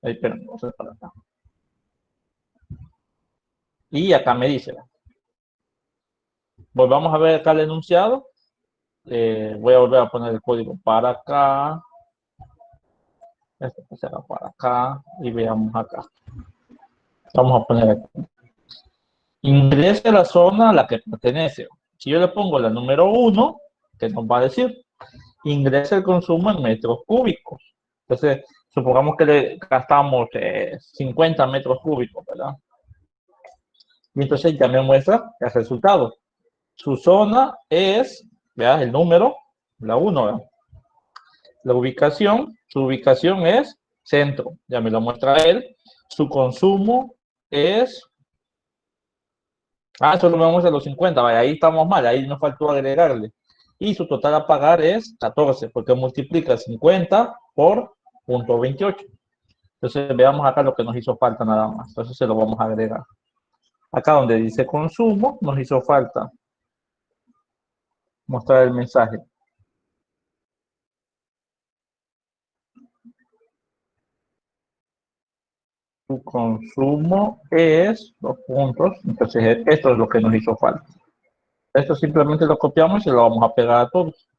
Espera, vamos a para acá. Y acá me dice, volvamos a ver acá el enunciado. Voy a volver a poner el código para acá. Esto será para acá. Y veamos acá. Vamos a poner aquí. Ingrese a la zona a la que pertenece. Si yo le pongo la número 1, ¿qué nos va a decir? Ingrese el consumo en metros cúbicos. Entonces, supongamos que le gastamos 50 metros cúbicos, ¿verdad? Y entonces ya me muestra el resultado. Su zona es, vean el número, la 1, ¿verdad? Su ubicación es centro, ya me lo muestra él. Su consumo es, solo me muestra los 50, vaya, ahí estamos mal, ahí nos faltó agregarle. Y su total a pagar es 14, porque multiplica 50 por 0.28. Entonces veamos acá lo que nos hizo falta nada más. Entonces se lo vamos a agregar. Acá donde dice consumo, nos hizo falta mostrar el mensaje. Su consumo es 2 puntos. Entonces esto es lo que nos hizo falta. Esto simplemente lo copiamos y se lo vamos a pegar a todos.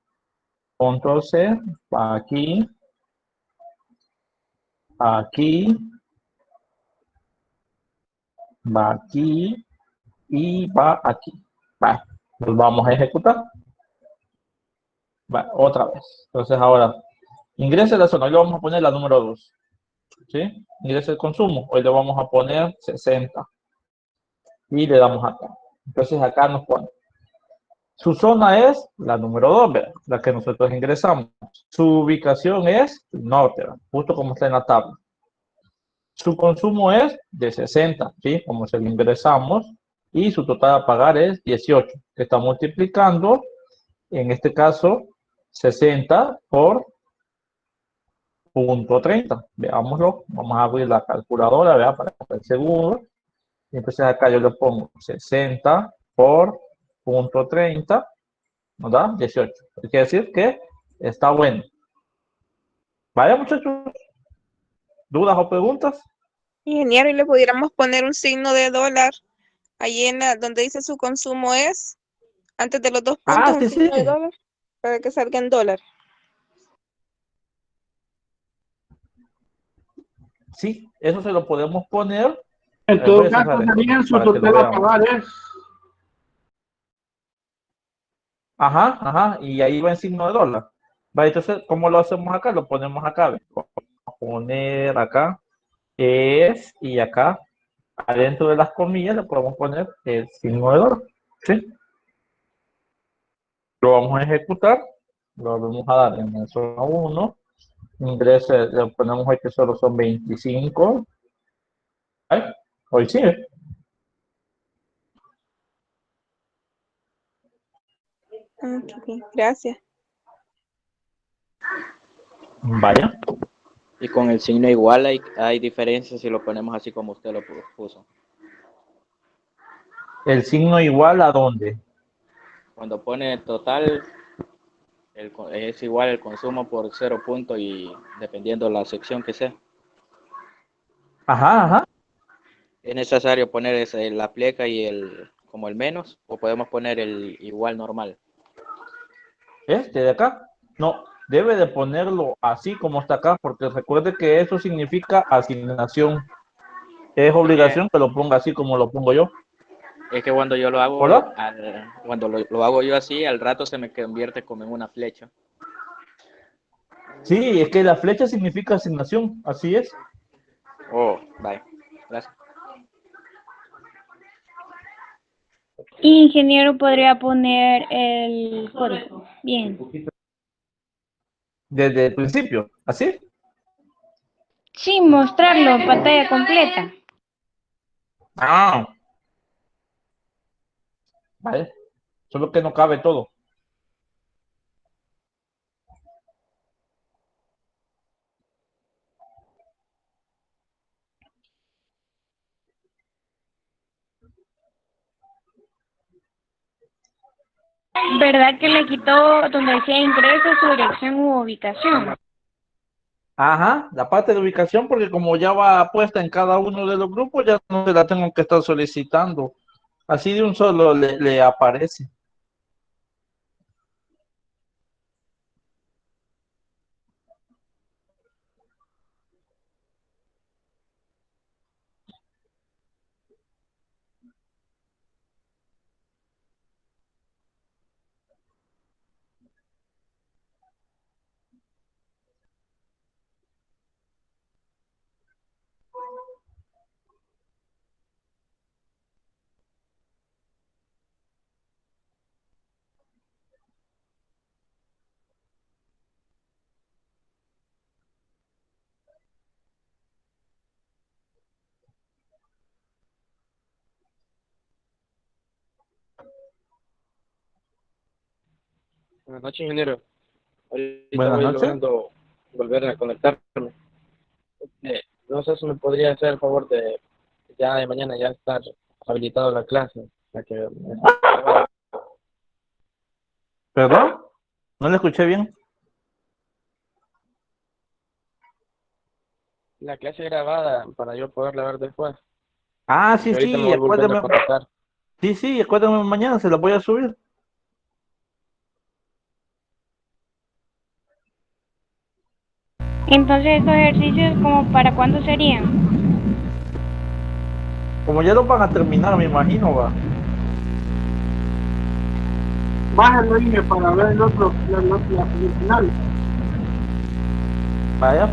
Control C, va aquí, aquí, va aquí y va aquí. Va, los vamos a ejecutar. Va, otra vez. Entonces ahora, ingrese la zona. Hoy le vamos a poner la número 2. ¿Sí? Ingrese el consumo. Hoy le vamos a poner 60. Y le damos acá. Entonces acá nos pone. Su zona es la número 2, ¿verdad? La que nosotros ingresamos. Su ubicación es norte, ¿verdad? Justo como está en la tabla. Su consumo es de 60, ¿sí? Como se lo ingresamos. Y su total a pagar es 18, que está multiplicando, en este caso, 60 por 0.30. Veámoslo. Vamos a abrir la calculadora, ¿verdad? Para estar seguro. Y entonces acá yo le pongo 60 por 0.30, nos da 18. Quiere decir que está bueno. ¿Vale, muchachos? ¿Dudas o preguntas? Ingeniero, y le pudiéramos poner un signo de dólar ahí donde dice su consumo es, antes de los 2 puntos, un Sí, signo de sí. dólar, para que salga en dólar. Sí, eso se lo podemos poner. En Voy todo a caso, cerrar esto sería su para que lo total a veamos. pagar es. Ajá, y ahí va en signo de dólar. Vale, entonces, ¿cómo lo hacemos acá? Lo ponemos acá. Vamos a poner acá es, y acá, adentro de las comillas, le podemos poner el signo de dólar. ¿Sí? Lo vamos a ejecutar. Lo vamos a dar en el zona 1. Ingrese, le ponemos ahí que solo son 25. ¿Vale? Hoy sí. Ok, gracias. Vaya. Y con el signo igual hay diferencias si lo ponemos así como usted lo puso. ¿El signo igual a dónde? Cuando pone total, es igual el consumo por 0 puntos y dependiendo la sección que sea. Ajá, ajá. ¿Es necesario poner la pleca y como el menos o podemos poner el igual normal? Este de acá. No, debe de ponerlo así como está acá, porque recuerde que eso significa asignación. Es obligación que lo ponga así como lo pongo yo. Es que cuando yo lo hago, ¿Hola? cuando lo hago yo así, al rato se me convierte como en una flecha. Sí, es que la flecha significa asignación, así es. Oh, vale. Gracias. Ingeniero podría poner el código. Bien. Desde el principio, ¿así? Sí, mostrarlo en pantalla completa. Ah, vale. Solo que no cabe todo. ¿Verdad que le quitó donde decía ingreso, su dirección u ubicación? Ajá, la parte de ubicación, porque como ya va puesta en cada uno de los grupos, ya no se la tengo que estar solicitando. Así de un solo le aparece. Buenas noches, ingeniero. Ahorita Buenas voy noches. logrando volver a conectarme. No sé si me podría hacer el favor de ya de mañana ya estar habilitado la clase. ¿Perdón? No le escuché bien. La clase grabada para yo poderla ver después. Ah, Y sí, ahorita me sí, voy volviendo a acuérdame. conectar. Sí, sí, acuérdame mañana, se la voy a subir. Entonces, ¿estos ejercicios como para cuándo serían? Como ya lo van a terminar, me imagino, va. Bájalo ahí para ver el otro, el final. Vaya.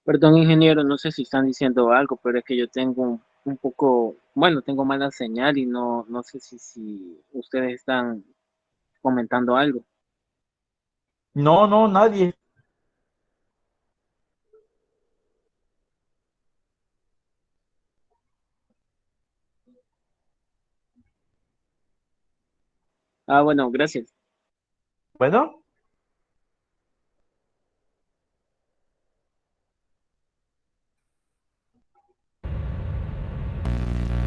Perdón, ingeniero, no sé si están diciendo algo, pero es que yo tengo un poco, bueno, tengo mala señal y no sé si ustedes están comentando algo. No, no, nadie. Ah, bueno, gracias. Bueno.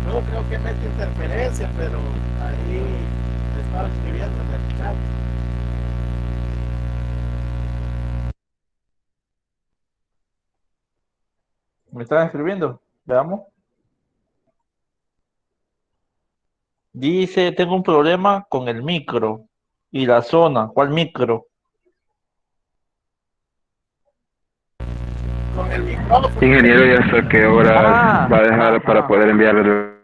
No creo que mete interferencia, pero ahí me estaba escribiendo en el chat. Me están escribiendo. Veamos. Dice, tengo un problema con el micro y la zona. ¿Cuál micro? Con el micrófono. Ingeniero, ¿y hasta qué hora va a dejar para poder enviarle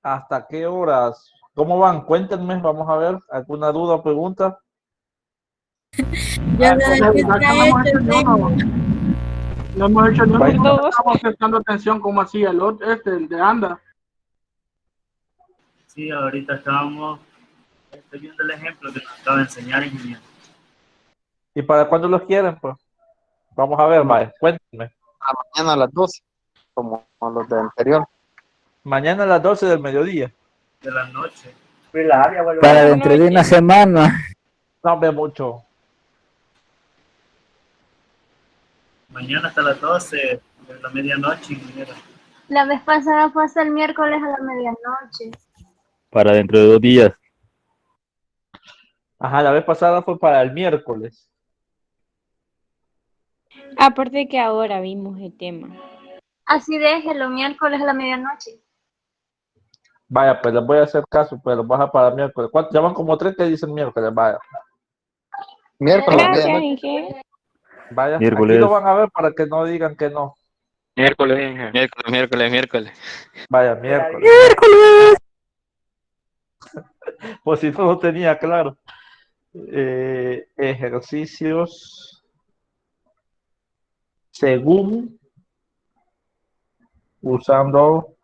¿Hasta qué horas? ¿Cómo van? Cuéntenme, vamos a ver. ¿Alguna duda o pregunta? Yo no No hemos hecho ni uno. No hemos hecho ni uno. Vaya. Estamos prestando atención como hacía el otro, el de Anda. Sí, ahorita estoy viendo el ejemplo que te acaba de enseñar, ingeniero. ¿Y para cuándo los quieren? Pues vamos a ver, vaya, cuéntenme. Mañana a las 12, como los del anterior. Mañana a las 12 del mediodía. De la noche. Para dentro de una semana. No ve mucho. Mañana hasta las 12 de la medianoche, ingeniero. La vez pasada fue hasta el miércoles a la medianoche. Para dentro de 2 días. Ajá, la vez pasada fue para el miércoles. Aparte de que ahora vimos el tema. Así déjelo, miércoles a la medianoche. Vaya, pues les voy a hacer caso, pues los baja para el miércoles. ¿Cuántos? Ya van como 3 que dicen miércoles, vaya. Miércoles. Gracias, Inge. Vaya, Miércoles. aquí lo van a ver para que no digan que no. Miércoles. Miércoles. Vaya, miércoles. Pues si no lo tenía claro. Ejercicios según usando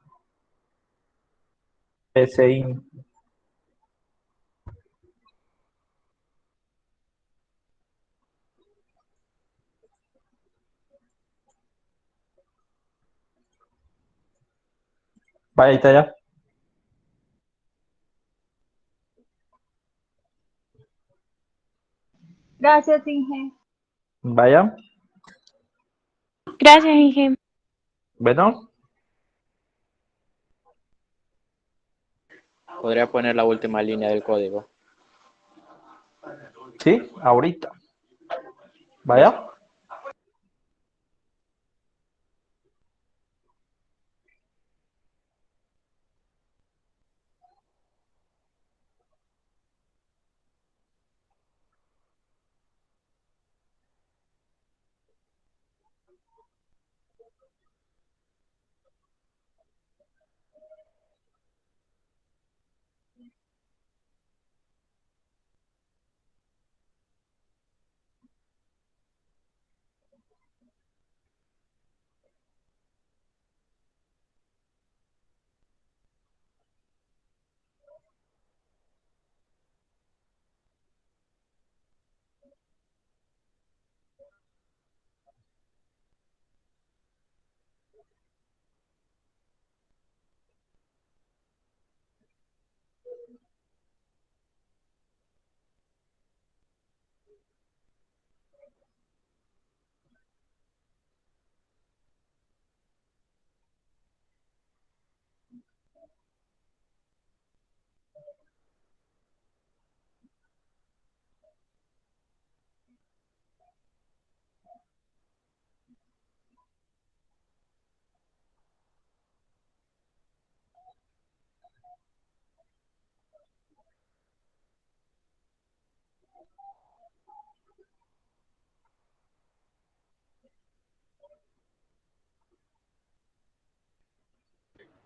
PCI. Vaya, ahí está ya. Gracias, Inge. Vaya. Gracias, Inge. Bueno, Podría poner la última línea del código. sí, ahorita. Vaya.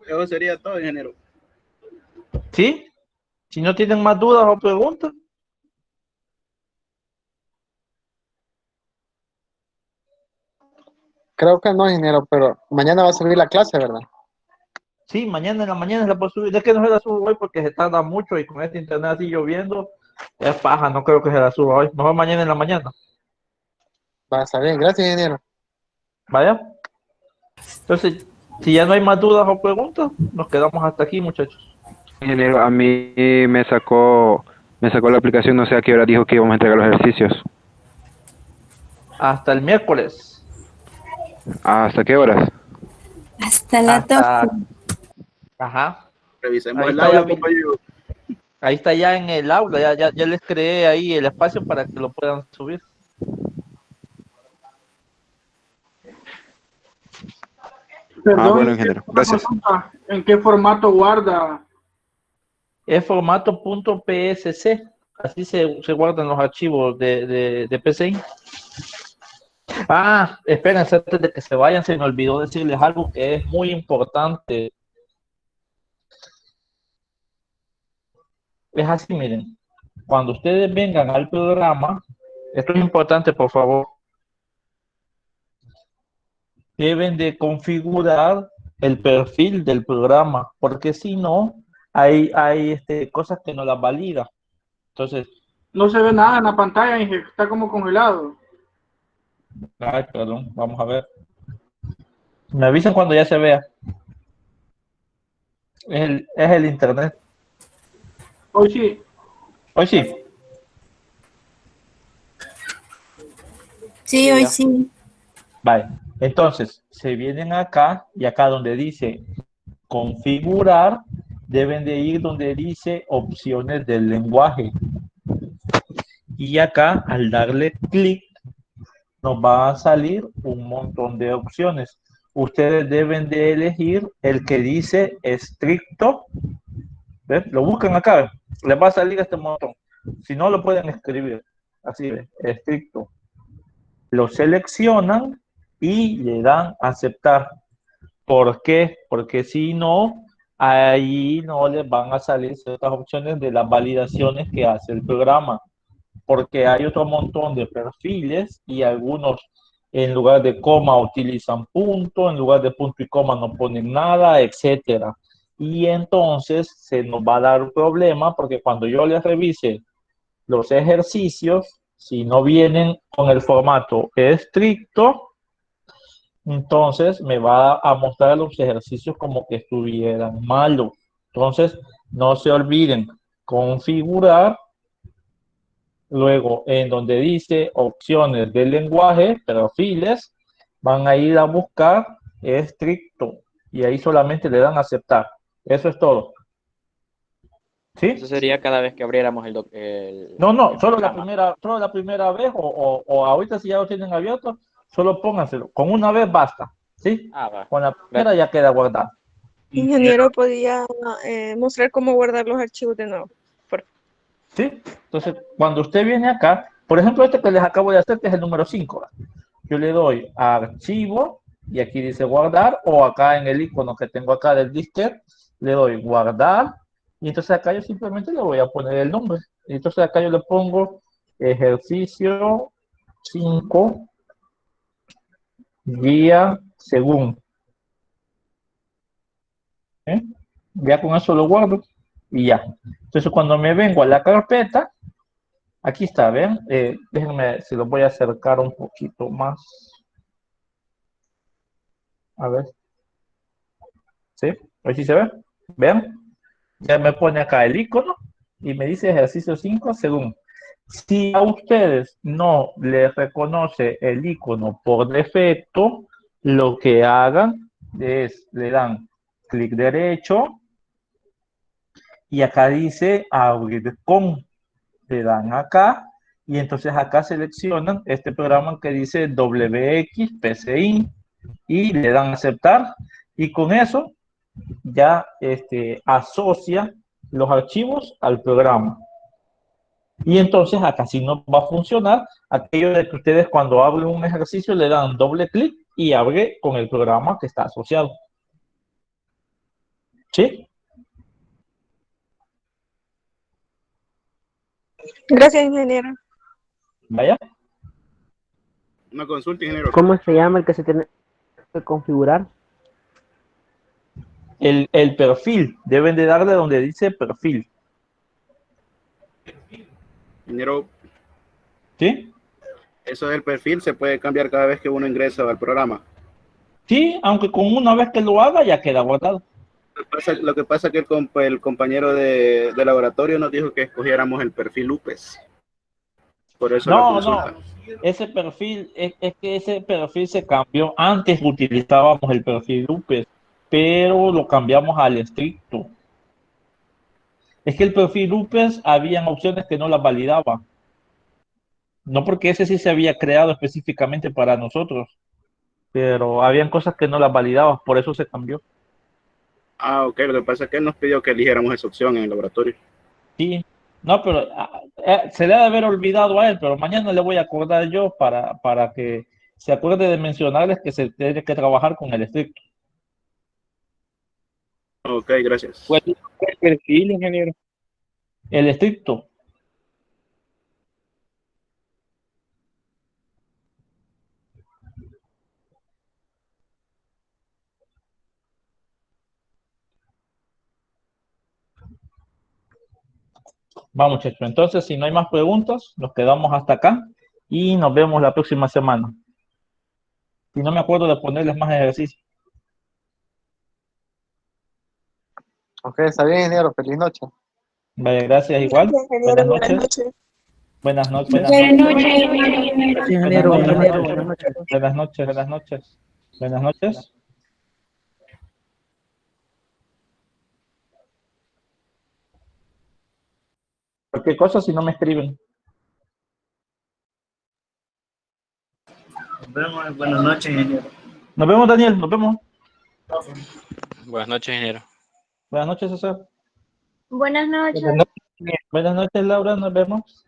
Eso sería todo, ingeniero. ¿Sí? Si no tienen más dudas o preguntas. Creo que no, ingeniero, pero mañana va a subir la clase, ¿verdad? Sí, mañana en la mañana se la puedo subir. Es que no se la subo hoy porque se tarda mucho y con este internet así lloviendo es paja, no creo que se la suba hoy. Mejor mañana en la mañana. Va a estar bien, gracias, ingeniero. Vaya. Entonces, si ya no hay más dudas o preguntas, nos quedamos hasta aquí, muchachos. Ingeniero, a mí me sacó la aplicación, no sé a qué hora dijo que íbamos a entregar los ejercicios. Hasta el miércoles. ¿Hasta qué horas? Hasta la 12. Ajá. Revisemos Ahí el está aula, ya. compañero. Ahí está ya en el aula, ya les creé ahí el espacio para que lo puedan subir. Perdón, bueno, ingeniero, gracias. ¿En qué formato guarda? Es formato .psc, así se guardan los archivos de PCI. Ah, espérense, antes de que se vayan, se me olvidó decirles algo que es muy importante. Es así, miren. Cuando ustedes vengan al programa, esto es importante, por favor, deben de configurar el perfil del programa, porque si no, hay cosas que no las valida. Entonces, No se ve nada en la pantalla, Inge, está como congelado. ay, perdón, vamos a ver. Me avisan cuando ya se vea. Es el internet. Hoy sí. Hoy sí. Sí, hoy sí. Vale. Entonces, se vienen acá y acá donde dice configurar, deben de ir donde dice opciones del lenguaje. Y acá, al darle clic, nos va a salir un montón de opciones. Ustedes deben de elegir el que dice estricto. ¿Ven? Lo buscan acá, les va a salir este montón. Si no, lo pueden escribir. Así es, estricto. Lo seleccionan y le dan aceptar. ¿Por qué? Porque si no, ahí no les van a salir ciertas opciones de las validaciones que hace el programa. Porque hay otro montón de perfiles y algunos en lugar de coma utilizan punto, en lugar de punto y coma no ponen nada, etcétera. Y entonces se nos va a dar un problema porque cuando yo les revise los ejercicios, si no vienen con el formato estricto, entonces me va a mostrar los ejercicios como que estuvieran malos. Entonces, no se olviden configurar. Luego, en donde dice opciones del lenguaje, perfiles, van a ir a buscar estricto y ahí solamente le dan aceptar. Eso es todo. ¿Sí? Eso sería cada vez que abriéramos el No, solo programa. la primera vez o ahorita si ya lo tienen abierto, solo pónganselo. Con una vez basta. ¿Sí? Va. Con la primera ya queda guardado. Ingeniero, ¿podría mostrar cómo guardar los archivos de nuevo? ¿Sí? Entonces, cuando usted viene acá, por ejemplo, este que les acabo de hacer, que es el número 5, yo le doy a archivo y aquí dice guardar, o acá en el icono que tengo acá del disquete, le doy guardar y entonces acá yo simplemente le voy a poner el nombre. Y entonces acá yo le pongo ejercicio 5, guía según. Ya con eso lo guardo y ya. Entonces cuando me vengo a la carpeta, aquí está, ¿ven? Déjenme, se lo voy a acercar un poquito más. A ver. ¿Sí? Ahí sí se ve. ¿Ven? Ya me pone acá el icono y me dice ejercicio 5 según. Si a ustedes no les reconoce el icono por defecto, lo que hagan es, le dan clic derecho y acá dice abrir con. Le dan acá y entonces acá seleccionan este programa que dice WXPCI y le dan aceptar y con eso ya asocia los archivos al programa. Y entonces acá sí no va a funcionar aquello de que ustedes cuando abren un ejercicio le dan doble clic y abre con el programa que está asociado. ¿Sí? Gracias, ingeniero. Vaya. Una consulta, ingeniero. ¿Cómo se llama el que se tiene que configurar? El perfil. Deben de darle donde dice perfil. Ingeniero. ¿Sí? Eso del perfil se puede cambiar cada vez que uno ingresa al programa. Sí, aunque con una vez que lo haga ya queda guardado. Lo que pasa es que el compañero de laboratorio nos dijo que escogiéramos el perfil UPES. Por eso no, ese perfil, es que ese perfil se cambió. Antes utilizábamos el perfil UPES, pero lo cambiamos al estricto. Es que el perfil UPES habían opciones que no las validaban. No porque ese sí se había creado específicamente para nosotros, pero habían cosas que no las validaban, por eso se cambió. Ah, ok, lo que pasa es que él nos pidió que eligiéramos esa opción en el laboratorio. Sí, no, pero se le ha de haber olvidado a él, pero mañana le voy a acordar yo para que se acuerde de mencionarles que se tiene que trabajar con el estricto. Ok, gracias. ¿Cuál es el perfil, ingeniero? El estricto. Vamos, muchachos. Entonces, si no hay más preguntas, nos quedamos hasta acá y nos vemos la próxima semana. Si no me acuerdo de ponerles más ejercicios. Ok, está bien, ingeniero. Feliz noche. Vaya, gracias igual. Buenas noches. Buenas noches. Buenas noches. Ingeniero, buenas noches. Buenas noches, buenas noches. Buenas noches. Cualquier cosa si no me escriben. Nos vemos. Buenas noches, ingeniero. Nos vemos, Daniel. Nos vemos. Buenas noches, ingeniero. Buenas noches, César. Buenas noches. Buenas noches, Laura. Nos vemos.